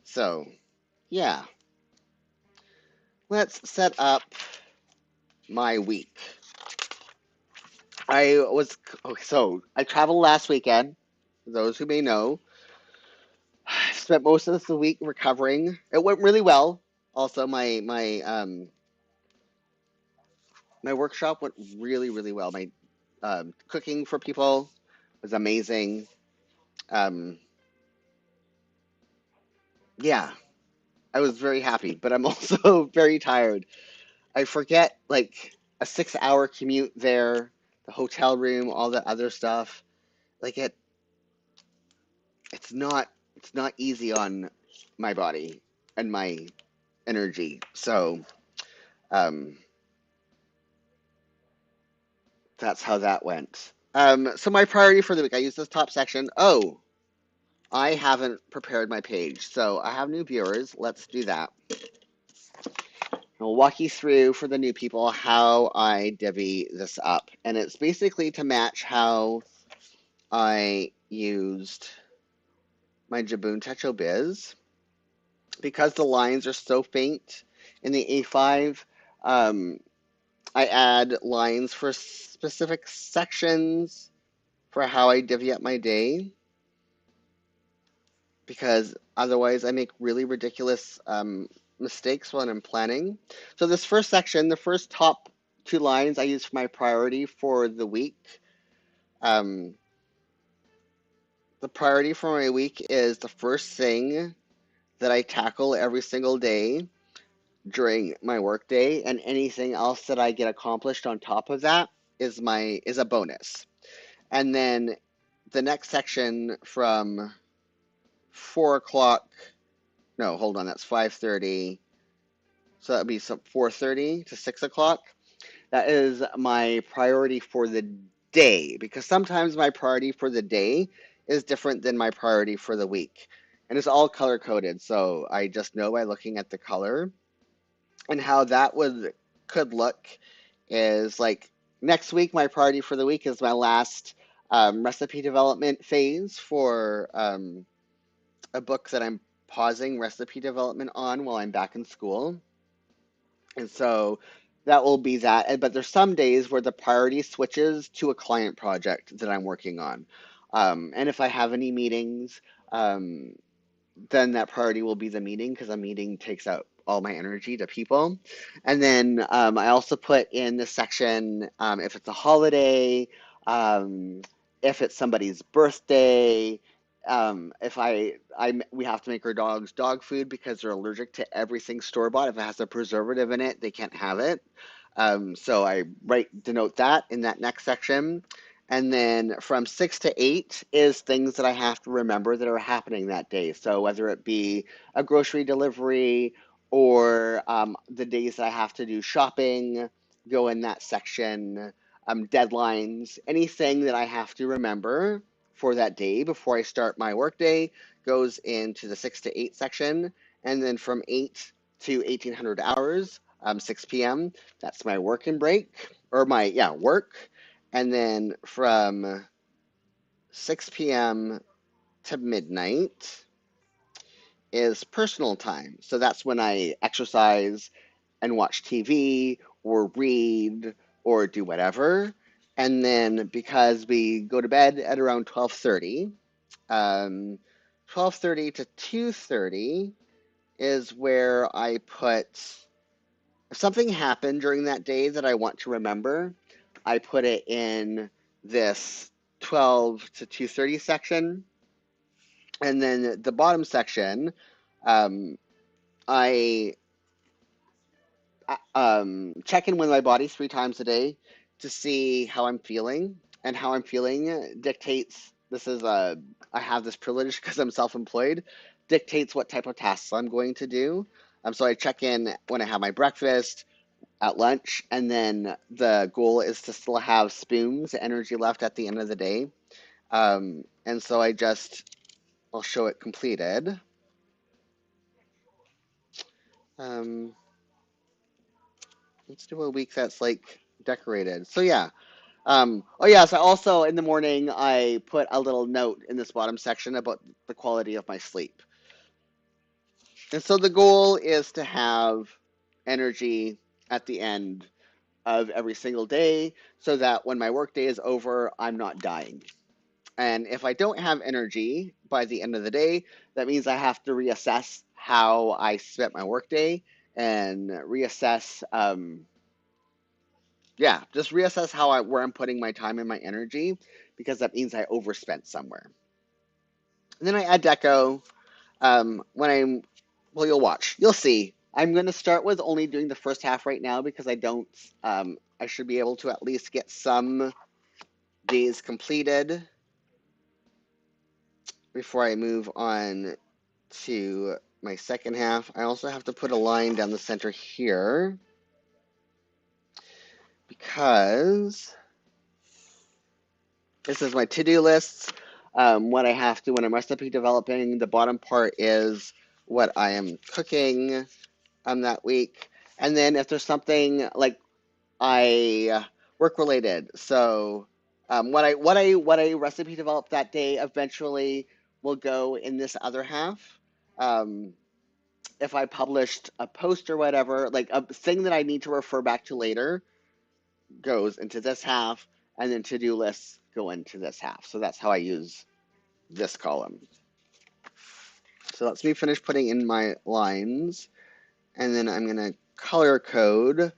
So, yeah, let's set up my week. I traveled last weekend. For those who may know, I spent most of the week recovering. It went really well. Also, my workshop went really, really well. My cooking for people was amazing. Um, yeah, I was very happy, but I'm also very tired. I forget like a 6 hour commute there, the hotel room, all the other stuff. Like it's not easy on my body and my energy. So um, that's how that went. So my priority for the week, I use this top section. Oh, I haven't prepared my page, so I have new viewers. Let's do that. I'll walk you through for the new people how I divvy this up, and it's basically to match how I used my Jibun Techo Biz. Because the lines are so faint in the A5, I add lines for specific sections for how I divvy up my day. Because otherwise I make really ridiculous mistakes when I'm planning. So this first section, the first top two lines I use for my priority for the week. Um, the priority for my week is the first thing that I tackle every single day during my work day, and anything else that I get accomplished on top of that is a bonus. And then the next section from 4 o'clock, no, hold on, that's 5:30. So that would be 4:30 to 6 o'clock. That is my priority for the day, because sometimes my priority for the day is different than my priority for the week. And it's all color coded, so I just know by looking at the color. And how that could look is like next week, my priority for the week is my last recipe development phase for a book that I'm pausing recipe development on while I'm back in school. And so that will be that. But there's some days where the priority switches to a client project that I'm working on. And if I have any meetings, um, then that priority will be the meeting, because a meeting takes out all my energy to people. And then I also put in the section if it's a holiday, um, if it's somebody's birthday, if we have to make our dogs dog food because they're allergic to everything store bought. If it has a preservative in it, they can't have it. So I denote that in that next section. And then from 6 to 8 is things that I have to remember that are happening that day. So whether it be a grocery delivery or the days that I have to do shopping, go in that section. Deadlines, anything that I have to remember for that day before I start my workday goes into the 6 to 8 section. And then from 8 to 1800 hours, 6 p.m., that's my work and break, or work. And then from 6 p.m. to midnight is personal time. So that's when I exercise and watch TV or read or do whatever. And then because we go to bed at around 12:30, 12:30 to 2:30 is where I put, if something happened during that day that I want to remember, I put it in this 12 to 2:30 section. And then the bottom section, um, I check in with my body 3 times a day to see how I'm feeling. And how I'm feeling dictates, I have this privilege because I'm self-employed, dictates what type of tasks I'm going to do. So I check in when I have my breakfast, at lunch, and then the goal is to still have spoons, energy left at the end of the day. And so I'll show it completed. Um, let's do a week that's like decorated. So yeah. Oh yeah, so also in the morning I put a little note in this bottom section about the quality of my sleep. And so the goal is to have energy at the end of every single day so that when my workday is over, I'm not dying. And if I don't have energy by the end of the day, that means I have to reassess how I spent my workday and reassess, just reassess where I'm putting my time and my energy, because that means I overspent somewhere. And then I add deco you'll watch, you'll see. I'm going to start with only doing the first half right now because I should be able to at least get some days completed before I move on to my second half. I also have to put a line down the center here because this is my to-do lists. What I have to when I'm recipe developing. The bottom part is what I am cooking that week. And then if there's something like I work related, so what I recipe developed that day eventually will go in this other half. If I published a post or whatever, like a thing that I need to refer back to later, goes into this half, and then to-do lists go into this half. So that's how I use this column. So let's me finish putting in my lines, and then I'm going to color code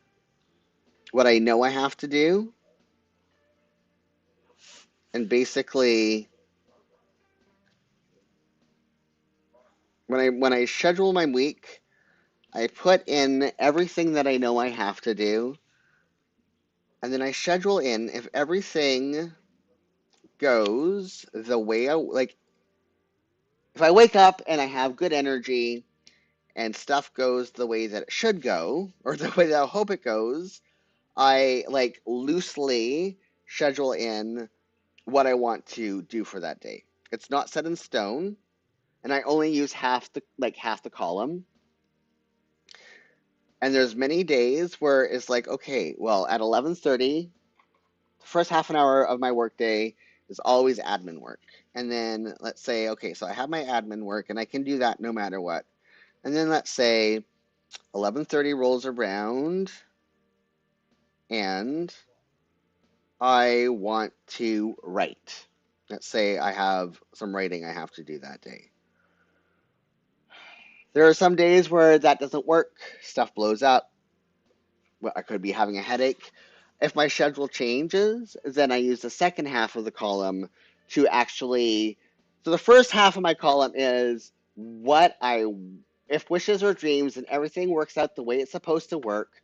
what I know I have to do, and basically when I schedule my week, I put in everything that I know I have to do, and then I schedule in if everything goes the way if I wake up and I have good energy and stuff goes the way that it should go, or the way that I hope it goes, I like loosely schedule in what I want to do for that day. It's not set in stone, and I only use half the column. And there's many days where it's like, okay, well, at 11:30, the first half an hour of my workday is always admin work. And then let's say, okay, so I have my admin work and I can do that no matter what. And then let's say 11:30 rolls around and I want to write. Let's say I have some writing I have to do that day. There are some days where that doesn't work, stuff blows up. Well, I could be having a headache. If my schedule changes, then I use the second half of the column to actually. So the first half of my column is if wishes or dreams and everything works out the way it's supposed to work,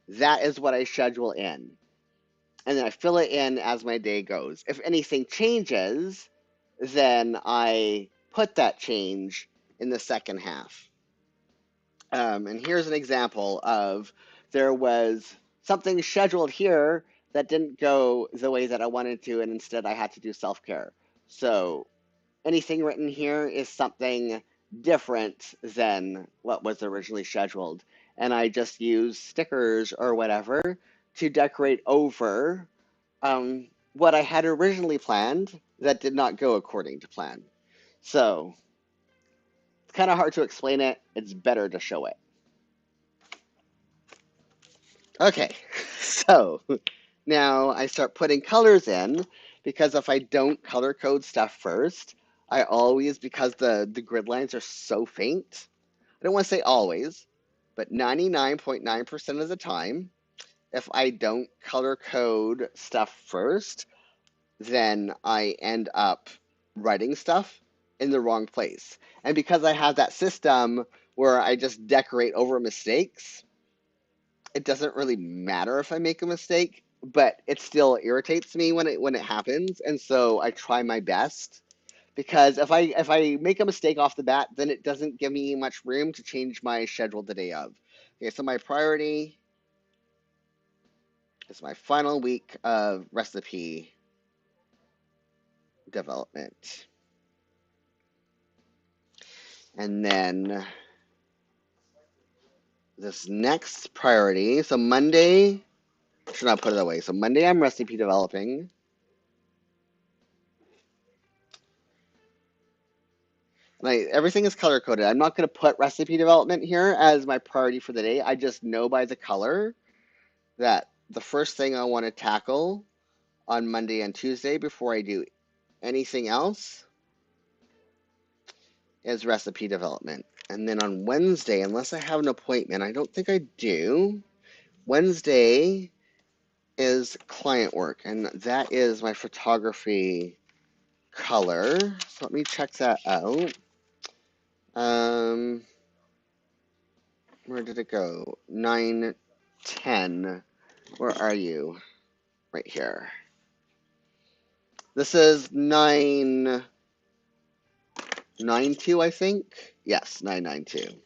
that is what I schedule in. And then I fill it in as my day goes. If anything changes, then I put that change in the second half. And here's an example of there was something scheduled here that didn't go the way that I wanted to, and instead I had to do self-care. So anything written here is something different than what was originally scheduled. And I just use stickers or whatever to decorate over what I had originally planned that did not go according to plan. So it's kind of hard to explain it. It's better to show it. Okay, so now I start putting colors in because if I don't color code stuff first, I always, because the grid lines are so faint, I don't want to say always, but 99.9% of the time, if I don't color code stuff first, then I end up writing stuff in the wrong place. And because I have that system where I just decorate over mistakes, it doesn't really matter if I make a mistake, but it still irritates me when it happens, and so I try my best because if I make a mistake off the bat, then it doesn't give me much room to change my schedule the day of. Okay, so my priority is my final week of recipe development. And then this next priority, so Monday, should not put it away. So Monday I'm recipe developing. Everything is color coded. I'm not going to put recipe development here as my priority for the day. I just know by the color that the first thing I want to tackle on Monday and Tuesday before I do anything else is recipe development. And then on Wednesday, unless I have an appointment, I don't think I do. Wednesday is client work, and that is my photography color. So let me check that out. Where did it go? 9, 10. Where are you? Right here. This is 992, I think. Yes, 992.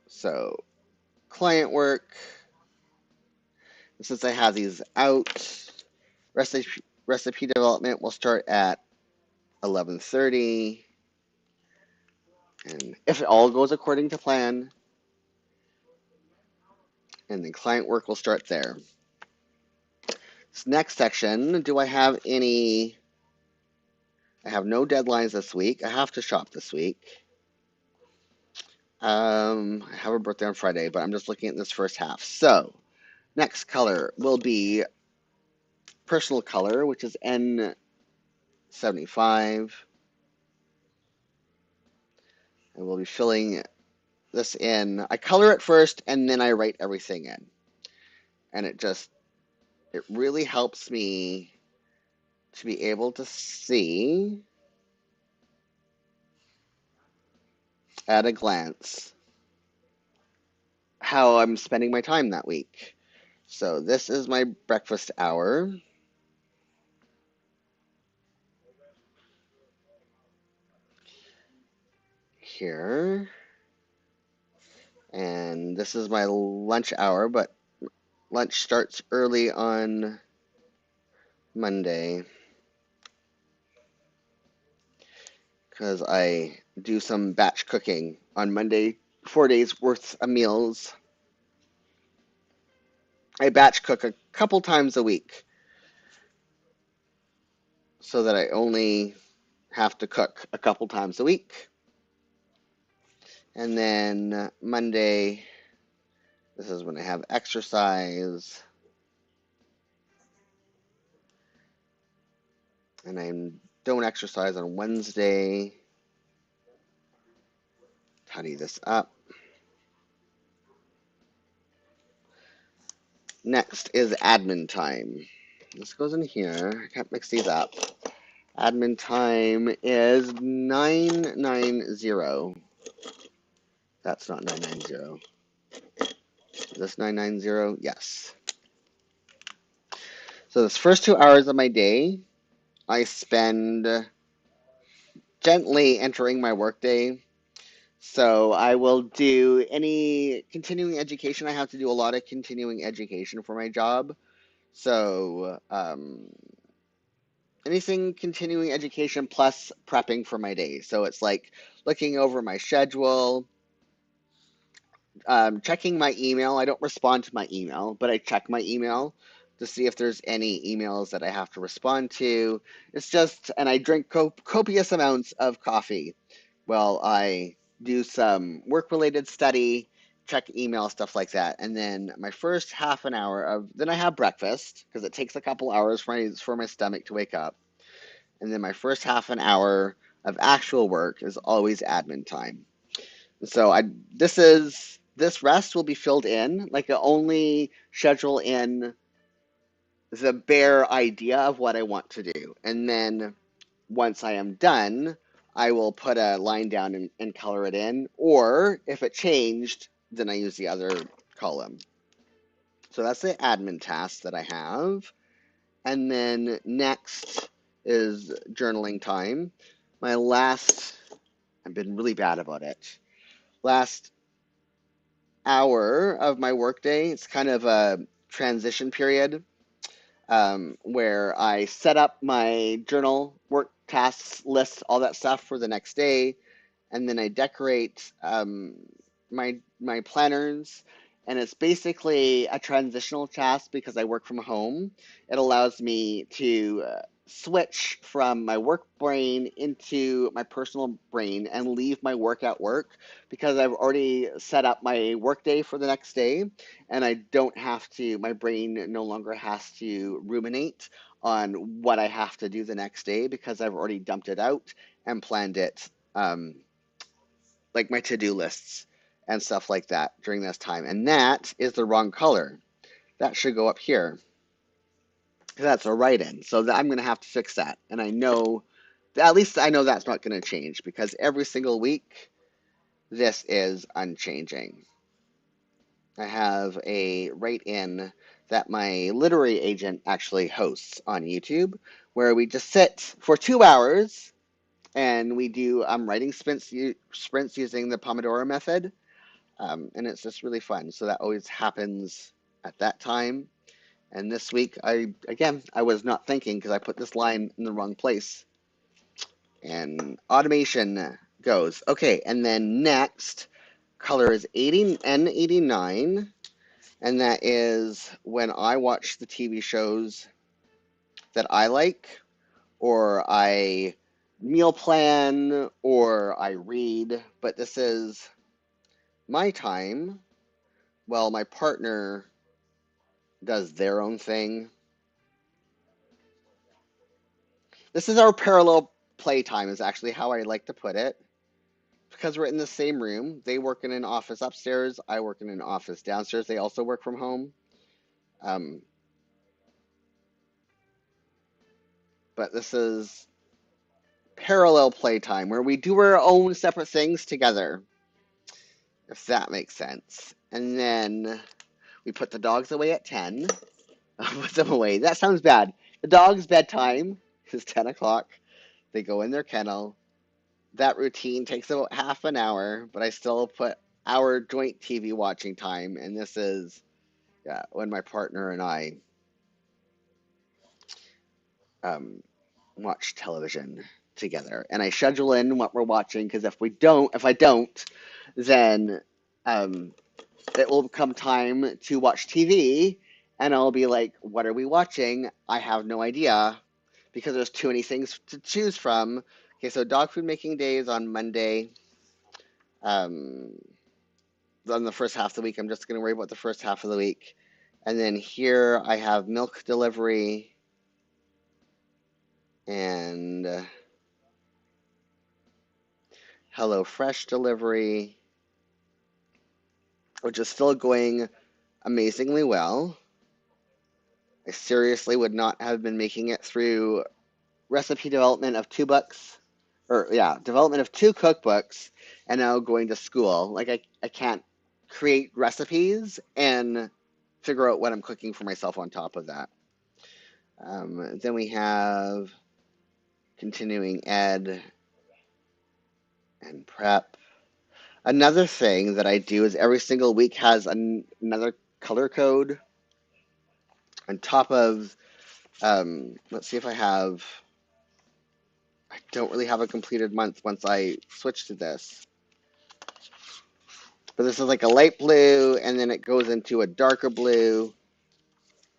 So, client work. Since I have these out, recipe development will start at 11:30. And if it all goes according to plan, and then client work will start there. This next section, do I have any? I have no deadlines this week. I have to shop this week. I have a birthday on Friday, but I'm just looking at this first half. So, next color will be personal color, which is N75. And we'll be filling this in. I color it first, and then I write everything in. and it really helps me to be able to see at a glance how I'm spending my time that week. So this is my breakfast hour here, and this is my lunch hour, but lunch starts early on Monday because I do some batch cooking on Monday, 4 days worth of meals. I batch cook a couple times a week so that I only have to cook a couple times a week. And then Monday, this is when I have exercise, and I don't exercise on Wednesday. Tidy this up. Next is admin time. This goes in here. I can't mix these up. Admin time is 990. That's not 990. Is this 990? Yes. So this first 2 hours of my day, I spend gently entering my workday. So I will do any continuing education. I have to do a lot of continuing education for my job. So anything continuing education plus prepping for my day. So it's like looking over my schedule, checking my email. I don't respond to my email, but I check my email to see if there's any emails that I have to respond to. It's just, and I drink copious amounts of coffee while I do some work-related study, check email, stuff like that. And then my first half an hour then I have breakfast because it takes a couple hours for my stomach to wake up. And then my first half an hour of actual work is always admin time. So this rest will be filled in. Like I only schedule in the bare idea of what I want to do. And then once I am done, I will put a line down and color it in. Or if it changed, then I use the other column. So that's the admin task that I have. And then next is journaling time. I've been really bad about it. Last hour of my workday, it's kind of a transition period where I set up my journal, work tasks, lists, all that stuff for the next day, and then I decorate my planners. And it's basically a transitional task because I work from home. It allows me to switch from my work brain into my personal brain and leave my work at work because I've already set up my work day for the next day, and I don't have to, my brain no longer has to ruminate on what I have to do the next day because I've already dumped it out and planned it, like my to-do lists and stuff like that during this time. And that is the wrong color. That should go up here. That's a write-in. So I'm going to have to fix that. And I know, at least I know that's not going to change because every single week, this is unchanging. I have a write-in that my literary agent actually hosts on YouTube where we just sit for 2 hours and we do writing sprints using the Pomodoro method. And it's just really fun. So that always happens at that time. And this week, I was not thinking because I put this line in the wrong place. And automation goes. Okay, and then next, color is 80 N89. And that is when I watch the TV shows that I like, or I meal plan, or I read. But this is my time while my partner does their own thing. This is our parallel playtime is actually how I like to put it. Because we're in the same room. They work in an office upstairs. I work in an office downstairs. They also work from home. Um, but this is parallel playtime where we do our own separate things together, if that makes sense. And then we put the dogs away at 10. Put them away. That sounds bad. The dog's bedtime is 10 o'clock. They go in their kennel. That routine takes about half an hour, but I still put our joint TV watching time. And this is when my partner and I um, watch television together. And I schedule in what we're watching because if I don't, then um, it will come time to watch TV, and I'll be like, "What are we watching? I have no idea," because there's too many things to choose from. Okay, so dog food making day is on Monday. Um, on the first half of the week, I'm just going to worry about the first half of the week. And then here I have milk delivery and Hello Fresh delivery, which is still going amazingly well. I seriously would not have been making it through recipe development of development of two cookbooks and now going to school. Like I can't create recipes and figure out what I'm cooking for myself on top of that. Then we have continuing ed and prep. Another thing that I do is every single week has another color code on top of, let's see if I don't really have a completed month once I switch to this. But this is like a light blue, and then it goes into a darker blue.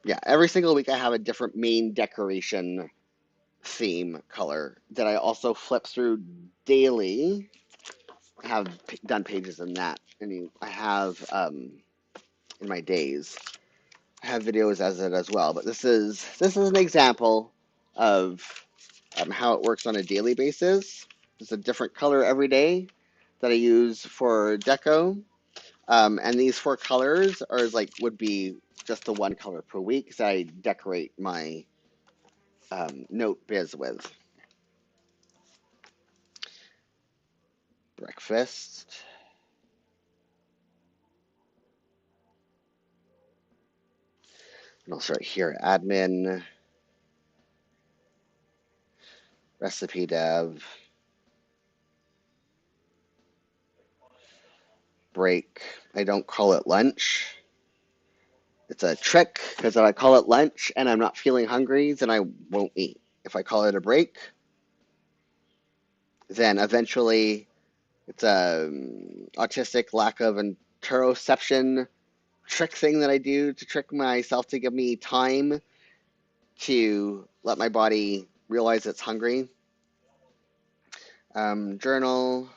Yeah, every single week I have a different main decoration theme color that I also flip through daily. I have done pages in that. I have in my days. I have videos as it as well. But this is an example of how it works on a daily basis. It's a different color every day that I use for deco. And these four colors would be just the one color per week that I decorate my note biz with. Breakfast. And I'll start here. Admin, recipe dev, break. I don't call it lunch. It's a trick because if I call it lunch and I'm not feeling hungry, then I won't eat. If I call it a break, then eventually it's a autistic lack of interoception trick thing that I do to trick myself to give me time to let my body realize it's hungry. Journal,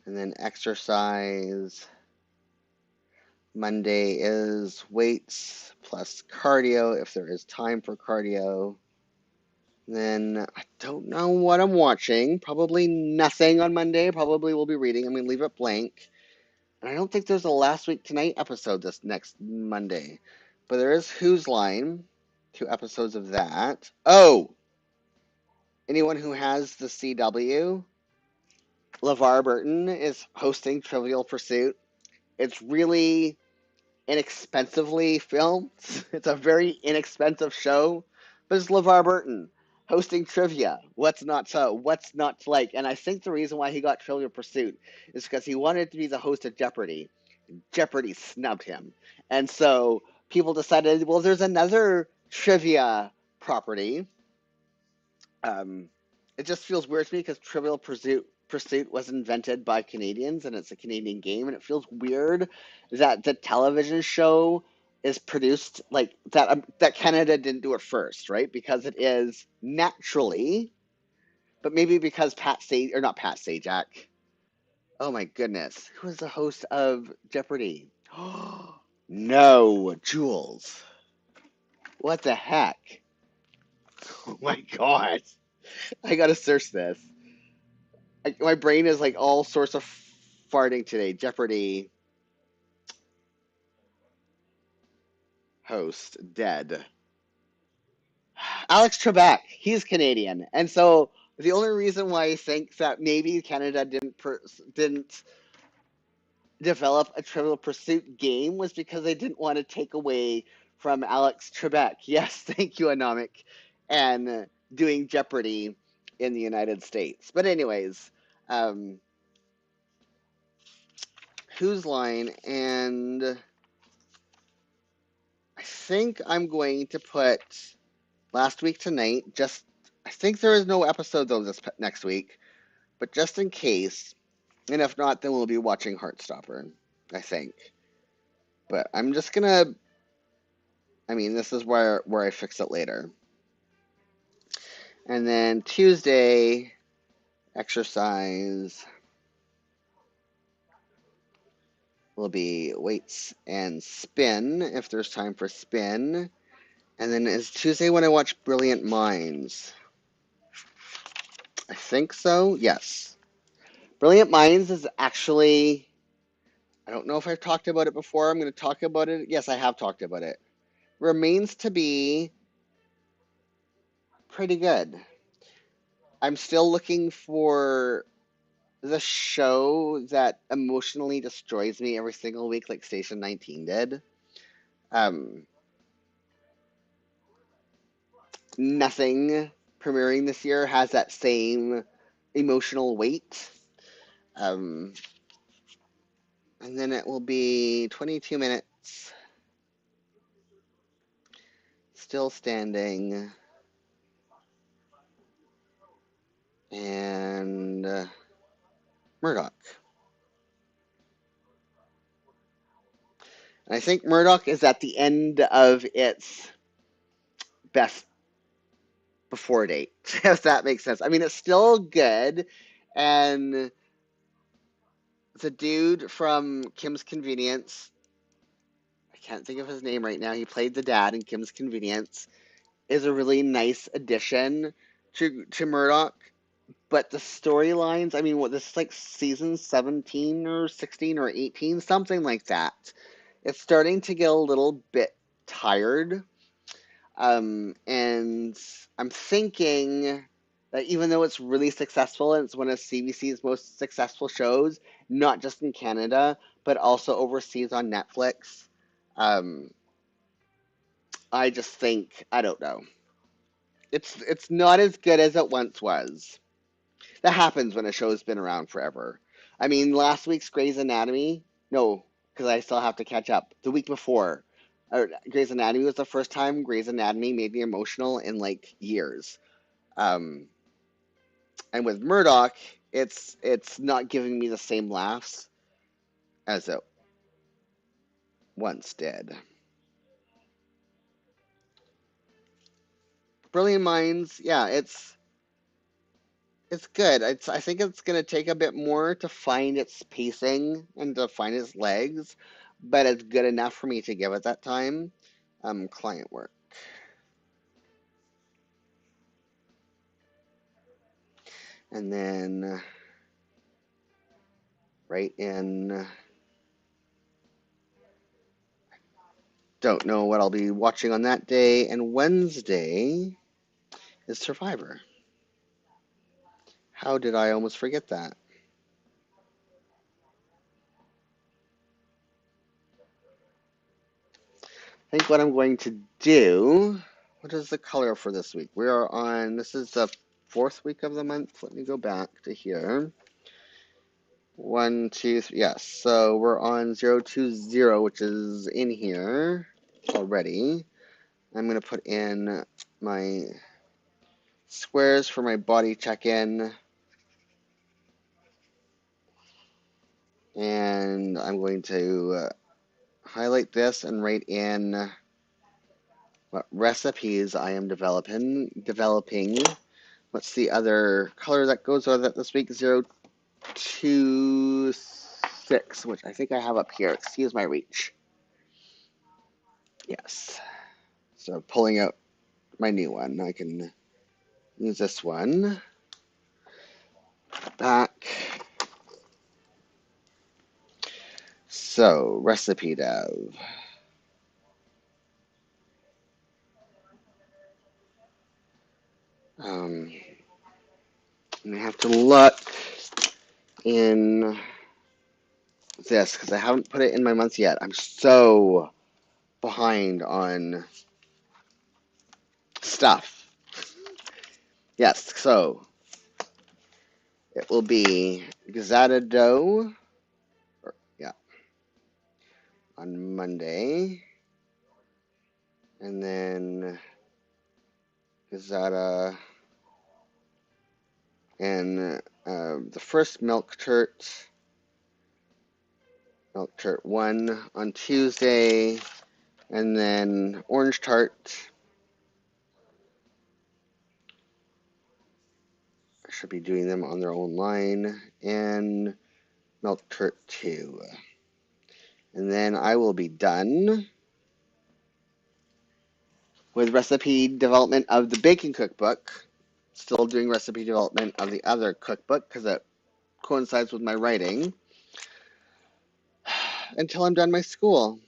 and then exercise. Monday is weights plus cardio if there is time for cardio. Then I don't know what I'm watching. Probably nothing on Monday. Probably will be reading. I'm going to leave it blank. And I don't think there's a Last Week Tonight episode this next Monday. But there is Whose Line. 2 episodes of that. Oh! Anyone who has the CW, LeVar Burton is hosting Trivial Pursuit. It's really inexpensively filmed. It's a very inexpensive show, but it's LeVar Burton hosting trivia. What's not so? What's not to like? And I think the reason why he got Trivial Pursuit is because he wanted to be the host of Jeopardy. Jeopardy snubbed him. And so people decided, well, there's another trivia property. It just feels weird to me because Trivial Pursuit was invented by Canadians and it's a Canadian game, and it feels weird that the television show is produced like that. That Canada didn't do it first, right? Because it is naturally, but maybe because not Pat Sajak. Oh my goodness, who is the host of Jeopardy? No, Jules. What the heck? Oh my god. I gotta search this. My brain is like all sorts of farting today. Jeopardy. host dead. Alex Trebek, he's Canadian, and so the only reason why I think that maybe Canada didn't develop a Trivial Pursuit game was because they didn't want to take away from Alex Trebek. Yes, thank you, Anomic, and doing Jeopardy in the United States. But anyways, um, Whose Line, and I think I'm going to put Last Week Tonight. I think there is no episode though this next week, but just in case, and if not, then we'll be watching Heartstopper, I think. But I'm just gonna. I mean, this is where I fix it later. And then Tuesday, exercise will be weights and spin if there's time for spin. And then is Tuesday when I watch Brilliant Minds? I think so, yes. Brilliant Minds is actually, I don't know if I've talked about it before. I'm going to talk about it. Yes, I have talked about it. Remains to be pretty good. I'm still looking for the show that emotionally destroys me every single week, like Station 19 did. Um, Nothing premiering this year has that same emotional weight. Um, and then it will be 22 minutes, still standing, and Murdoch. And I think Murdoch is at the end of its best before date, if that makes sense. I mean, it's still good, and the dude from Kim's Convenience, I can't think of his name right now. He played the dad in Kim's Convenience, is a really nice addition to Murdoch. But the storylines, I mean, what this is like season 17 or 16 or 18, something like that. It's starting to get a little bit tired. And I'm thinking that even though it's really successful and it's one of CBC's most successful shows, not just in Canada, but also overseas on Netflix, um, I just think, I don't know. It's not as good as it once was. That happens when a show's been around forever. I mean, last week's Grey's Anatomy, no, because I still have to catch up. The week before, Grey's Anatomy was the first time Grey's Anatomy made me emotional in like years. Um, and with Murdoch, it's not giving me the same laughs as it once did. Brilliant Minds, yeah, it's good. I think it's gonna take a bit more to find its pacing and to find its legs, but it's good enough for me to give it that time. Client work. And then right in, don't know what I'll be watching on that day. And Wednesday is Survivor. How did I almost forget that? I think what I'm going to do, what is the color for this week? We are on, this is the fourth week of the month. Let me go back to here. 1, 2, 3, yes. So we're on 020, which is in here already. I'm going to put in my squares for my body check-in. And I'm going to highlight this and write in what recipes I am developing. What's the other color that goes with it this week? 026, which I think I have up here. Excuse my reach. Yes. So pulling out my new one. I can use this one. Back. So, recipe dev. Good luck in this because I haven't put it in my months yet. I'm so behind on stuff. Yes, so it will be Gazada Dough, yeah, on Monday, and then Gazada and the first milk tart 1 on Tuesday, and then orange tart. I should be doing them on their own line, and milk tart 2. And then I will be done with recipe development of the baking cookbook. Still doing recipe development of the other cookbook because it coincides with my writing until I'm done my school,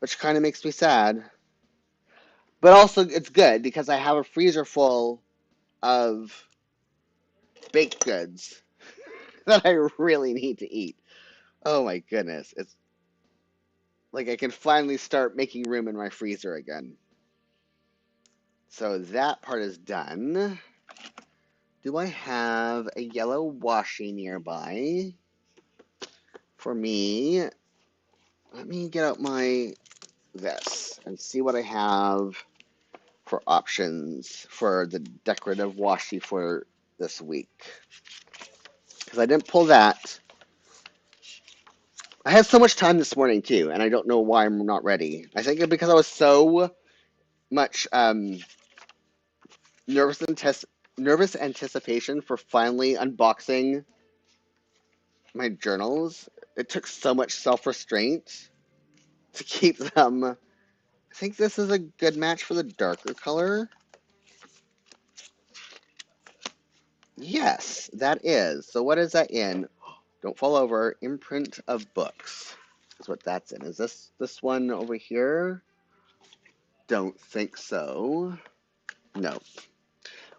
which kind of makes me sad. But also it's good because I have a freezer full of baked goods that I really need to eat. Oh my goodness. It's like I can finally start making room in my freezer again. So that part is done. Do I have a yellow washi nearby? For me, let me get out my this and see what I have for options for the decorative washi for this week. Because I didn't pull that. I had so much time this morning too, and I don't know why I'm not ready. I think because I was so much nervous nervous anticipation for finally unboxing my journals. It took so much self-restraint to keep them. I think this is a good match for the darker color. Yes, that is. So what is that in? Don't fall over. Imprint of books is what that's in. Is this one over here? Don't think so. No.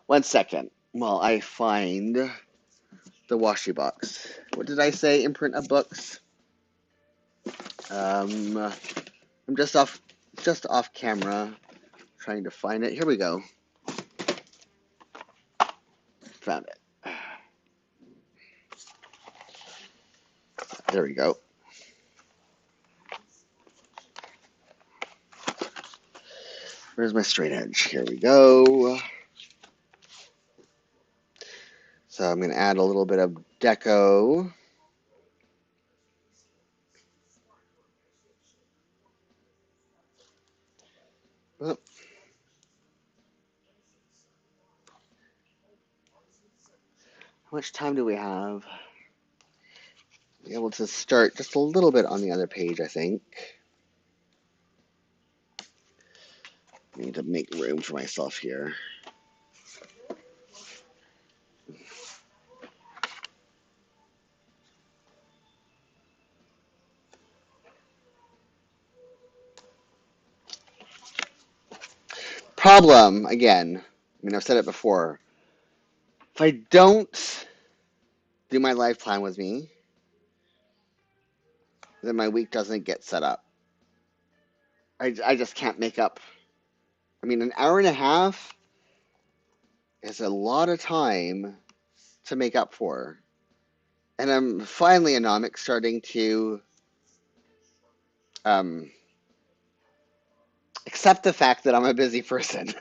One second while I find the washi box. What did I say? Imprint of books? I'm just off camera trying to find it. Here we go. Found it. There we go. Where's my straight edge? Here we go. So I'm going to add a little bit of deco. Oh. How much time do we have? Be able to start just a little bit on the other page, I think. I need to make room for myself here. Problem, again, I mean, I've said it before. If I don't do my life plan with me, then my week doesn't get set up. I just can't make up. I mean, an hour and a half is a lot of time to make up for. And I'm finally, anomic, starting to um, accept the fact that I'm a busy person.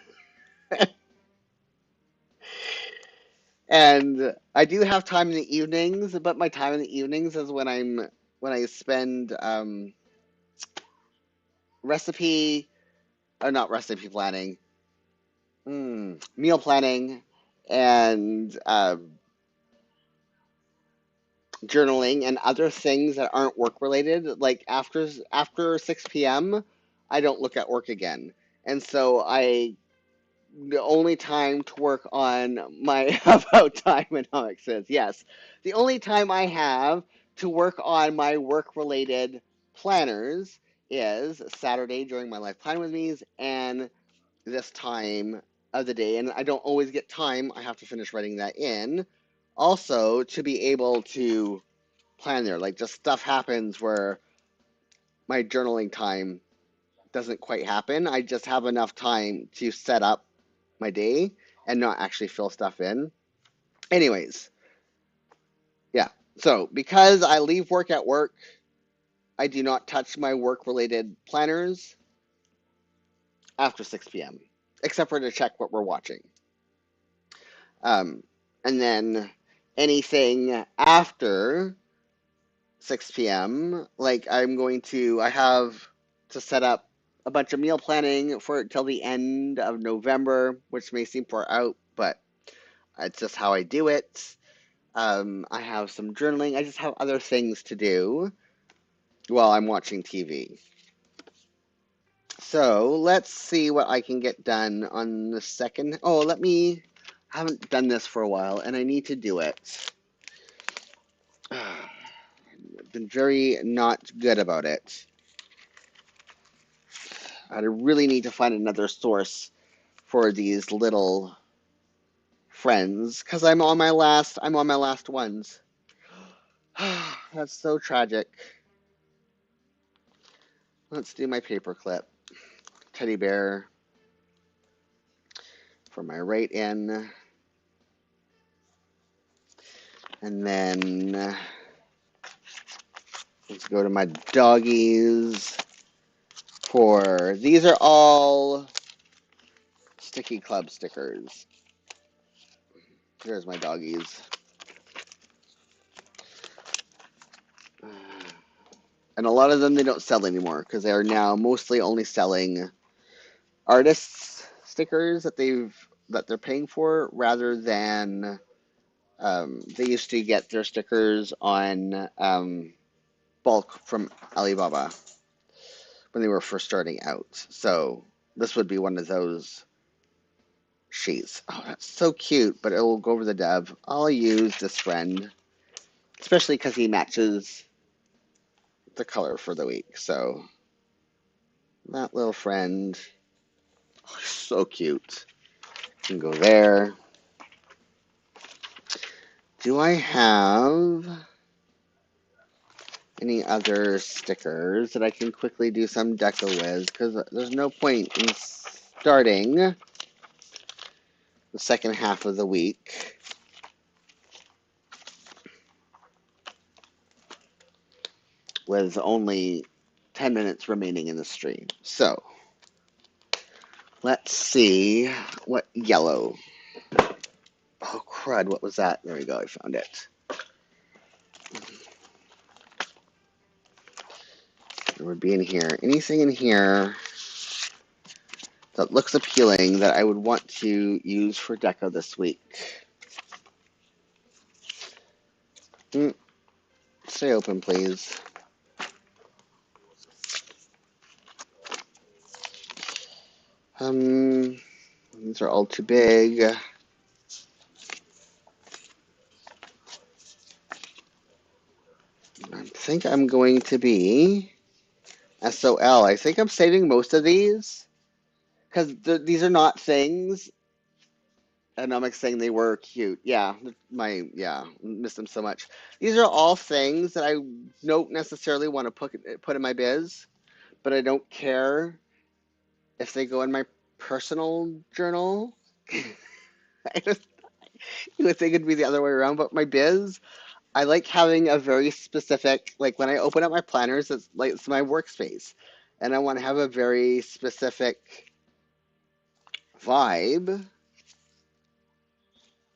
And I do have time in the evenings, but my time in the evenings is when I spend recipe or not recipe planning, meal planning, and journaling and other things that aren't work related. Like after 6 p.m., I don't look at work again, and so the only time to work on my about time economics is yes, the only time I have to work on my work related planners is Saturday during my life plan with me's and this time of the day, and I don't always get time. I have to finish writing that in. Also, to be able to plan there, like just stuff happens where my journaling time doesn't quite happen. I just have enough time to set up my day and not actually fill stuff in. Anyways, yeah. So because I leave work at work, I do not touch my work-related planners after 6 p.m., except for to check what we're watching. Um, and then anything after 6 p.m., like I have to set up a bunch of meal planning for till the end of November, which may seem far out, but it's just how I do it. I have some journaling. I just have other things to do while I'm watching TV. So let's see what I can get done on the second. Oh, I haven't done this for a while, and I need to do it. I've been very not good about it. I really need to find another source for these little friends because I'm on my last ones. That's so tragic. Let's do my paperclip. Teddy bear for my right in. And then let's go to my doggies these are all Sticky Club stickers. There's my doggies. And a lot of them they don't sell anymore because they are now mostly only selling artists stickers that they're paying for rather than they used to get their stickers on bulk from Alibaba when they were first starting out. So this would be one of those sheets. Oh, that's so cute, but it will go over the dev. I'll use this friend, especially because he matches the color for the week. So that little friend, oh, so cute. Can go there. Do I have any other stickers that I can quickly do some deco with? Because there's no point in starting the second half of the week with only 10 minutes remaining in the stream. So let's see what yellow. Oh, crud. What was that? There we go. I found it. It would be in here. Anything in here that looks appealing that I would want to use for deco this week? Stay open, please. These are all too big. I think I'm going to be SOL. I think I'm saving most of these because these are not things. And I'm like saying they were cute. Yeah, missed them so much. These are all things that I don't necessarily want to put in my biz, but I don't care if they go in my personal journal. I just you would think it'd be the other way around, but my biz, I like having a very specific, like when I open up my planners, it's my workspace, and I want to have a very specific vibe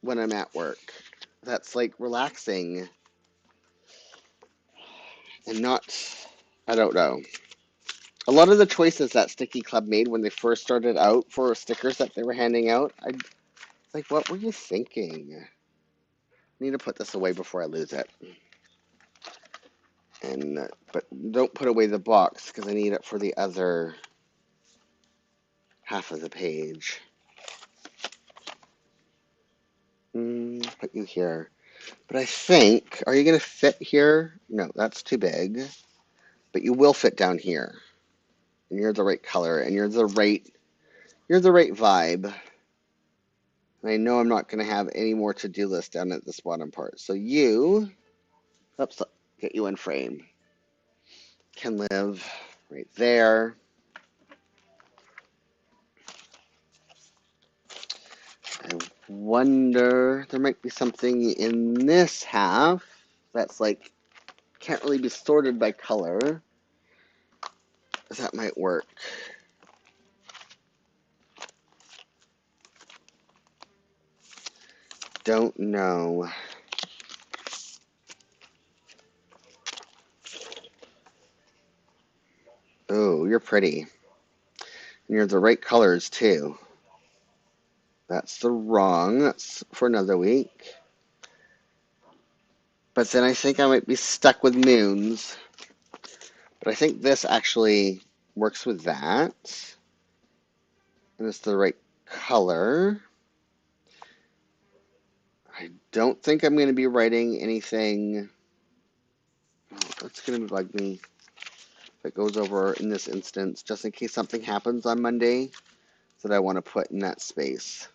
when I'm at work. That's like relaxing and not, I don't know. A lot of the choices that Sticky Club made when they first started out for stickers that they were handing out, I like, what were you thinking? I need to put this away before I lose it. And but don't put away the box because I need it for the other half of the page. Put you here. But I think, are you going to fit here? No, that's too big. But you will fit down here. And you're the right color, and you're the right vibe. I know I'm not going to have any more to-do list down at this bottom part. So you, oops, get you in frame, can live right there. I wonder, there might be something in this half that's like, can't really be sorted by color. That might work. Don't know. Oh, you're pretty. And you're the right colors too. That's the wrong. That's for another week. But then I think I might be stuck with moons. But I think this actually works with that. And it's the right color. I don't think I'm going to be writing anything. Oh, that's going to bug me if it goes over in this instance, just in case something happens on Monday that I want to put in that space.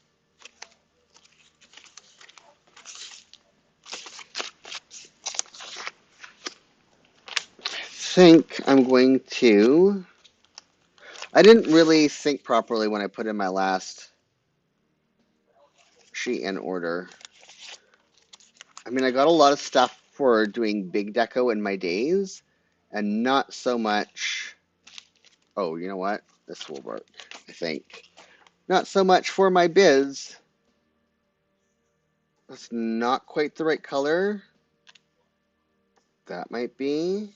I think I'm going to. I didn't really think properly when I put in my last sheet in order. I mean, I got a lot of stuff for doing big deco in my days, and not so much. Oh, you know what? This will work, I think. Not so much for my biz. That's not quite the right color. That might be.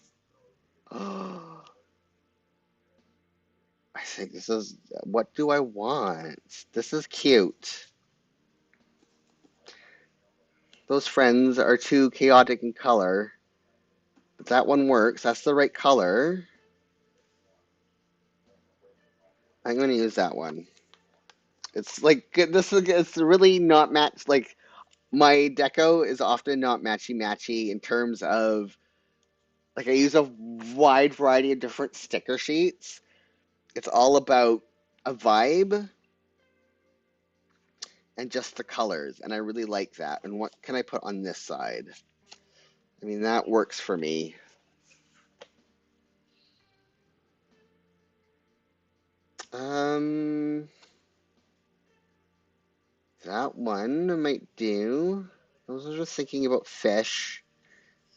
Oh, I think this is. What do I want? This is cute. Those friends are too chaotic in color. But that one works. That's the right color. I'm going to use that one. It's like this is it's really not matched. Like my deco is often not matchy in terms of like I use a wide variety of different sticker sheets. It's all about a vibe and just the colors, and I really like that. And what can I put on this side? I mean, that works for me. Um, that one I might do. I was just thinking about fish.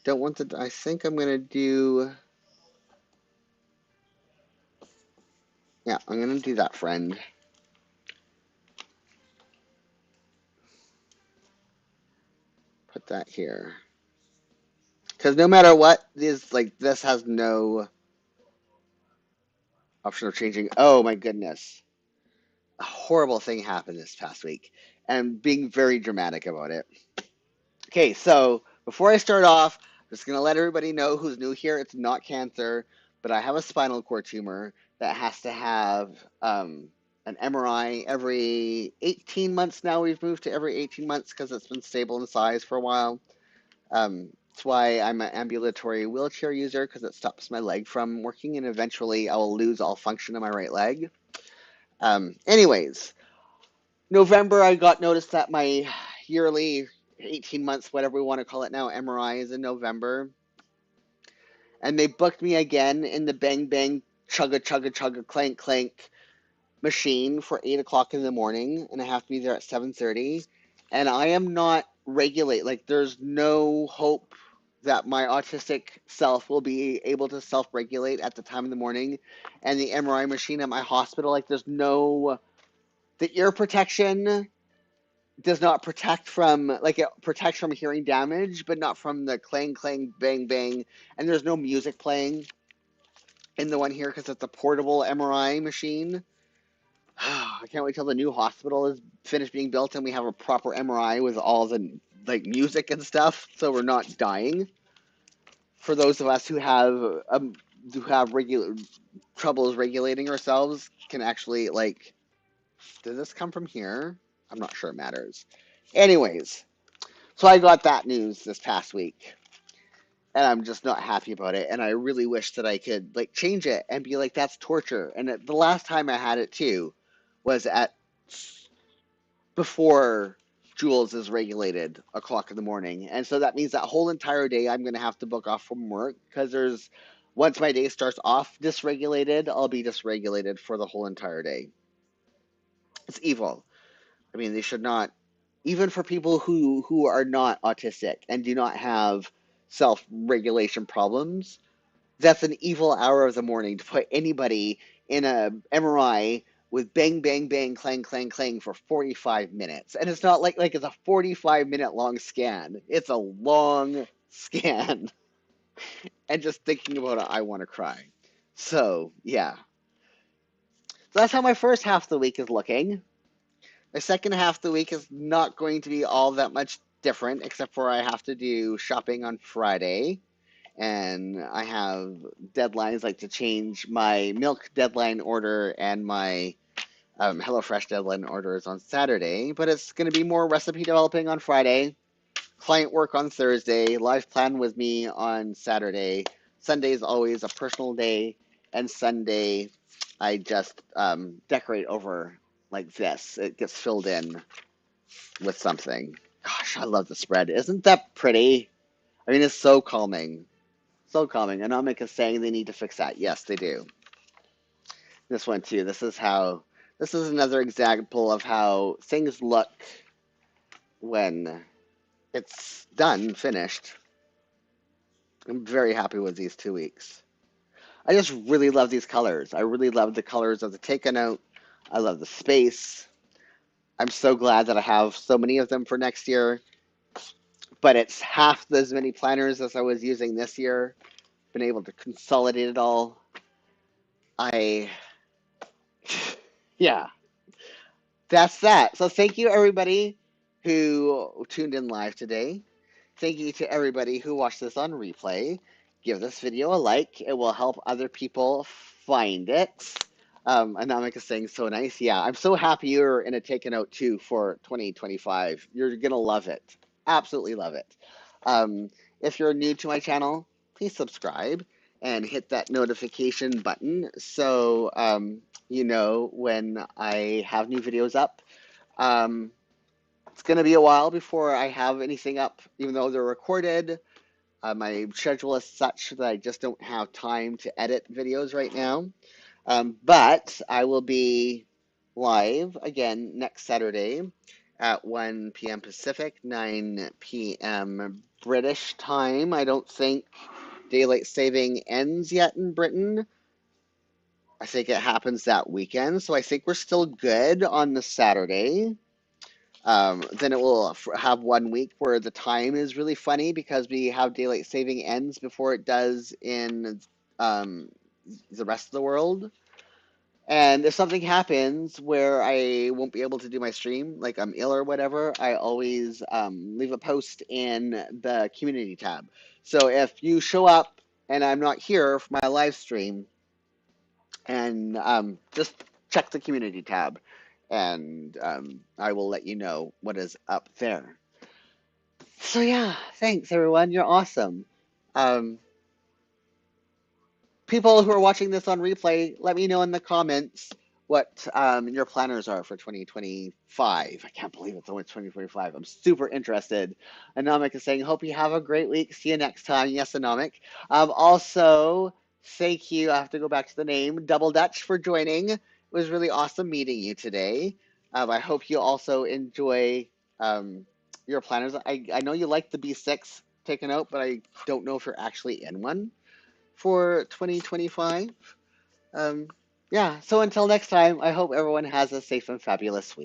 Don't want to. I think I'm gonna do. Yeah, I'm gonna do that friend. Put that here. Because no matter what, this has no option of changing. Oh my goodness. A horrible thing happened this past week. And I'm being very dramatic about it. Okay, so before I start off, I'm just gonna let everybody know who's new here. It's not cancer, but I have a spinal cord tumor that has to have an MRI every 18 months now. We've moved to every 18 months because it's been stable in size for a while. That's why I'm an ambulatory wheelchair user because it stops my leg from working, and eventually I will lose all function of my right leg. Anyways, November I got noticed that my yearly 18 months, whatever we want to call it now, MRI is in November, and they booked me again in the bang bang chugga chugga chugga clank clank machine for 8 o'clock in the morning, and I have to be there at 7:30. And I am not regulate. Like, there's no hope that my autistic self will be able to self-regulate at the time in the morning. And the MRI machine at my hospital, like, there's no. The ear protection does not protect from, like, it protects from hearing damage, but not from the clang clang bang bang. And there's no music playing in the one here because it's a portable MRI machine. I can't wait till the new hospital is finished being built and we have a proper MRI with all the like music and stuff, so we're not dying. For those of us who have regular troubles regulating ourselves, can actually like. Did this come from here? I'm not sure it matters. Anyways, so I got that news this past week, and I'm just not happy about it. And I really wish that I could like change it and be like, that's torture. And the last time I had it too was at before Jules is regulated o'clock in the morning. And so that means that whole entire day I'm going to have to book off from work because once my day starts off dysregulated, I'll be dysregulated for the whole entire day. It's evil. I mean, they should not, even for people who are not autistic and do not have self-regulation problems, that's an evil hour of the morning to put anybody in a MRI with bang, bang, bang, clang, clang, clang for 45 minutes. And it's not like it's a 45-minute long scan. It's a long scan. And just thinking about it, I want to cry. So, yeah. So that's how my first half of the week is looking. My second half of the week is not going to be all that much different, except for I have to do shopping on Friday. And I have deadlines like to change my milk deadline order and my HelloFresh deadline orders on Saturday. But it's going to be more recipe developing on Friday, client work on Thursday, live plan with me on Saturday. Sunday is always a personal day, and Sunday I just decorate over like this. It gets filled in with something. Gosh, I love the spread. Isn't that pretty? I mean, it's so calming. So calming. Anomik is saying they need to fix that. Yes, they do. This one too. This is another example of how things look when it's done, finished. I'm very happy with these 2 weeks. I just really love these colors. I really love the colors of the taken out. I love the space. I'm so glad that I have so many of them for next year, but it's half as many planners as I was using this year. Been able to consolidate it all. I, yeah, that's that. So thank you everybody who tuned in live today. Thank you to everybody who watched this on replay. Give this video a like. It will help other people find it. Anamika is saying so nice. Yeah, I'm so happy you're in a taken out too for 2025. You're gonna love it. Absolutely love it. If you're new to my channel, please subscribe and hit that notification button so you know when I have new videos up. Um, it's going to be a while before I have anything up, even though they're recorded. My schedule is such that I just don't have time to edit videos right now. But I will be live again next Saturday at 1 p.m. Pacific, 9 p.m. British time. I don't think daylight saving ends yet in Britain. I think it happens that weekend, so I think we're still good on the Saturday. Then it will have 1 week where the time is really funny because we have daylight saving ends before it does in um, the rest of the world. And if something happens where I won't be able to do my stream, like I'm ill or whatever, I always leave a post in the community tab. So if you show up and I'm not here for my live stream, and just check the community tab, and I will let you know what is up there. So yeah, thanks everyone. You're awesome. Um, People who are watching this on replay, let me know in the comments what your planners are for 2025. I can't believe it's only 2025. I'm super interested. Anomik is saying, hope you have a great week. See you next time. Yes, Anomik. Also, thank you. I have to go back to the name, Double Dutch, for joining. It was really awesome meeting you today. I hope you also enjoy your planners. I know you like the B6 taken out, but I don't know if you're actually in one for 2025. Um, yeah, so until next time, I hope everyone has a safe and fabulous week.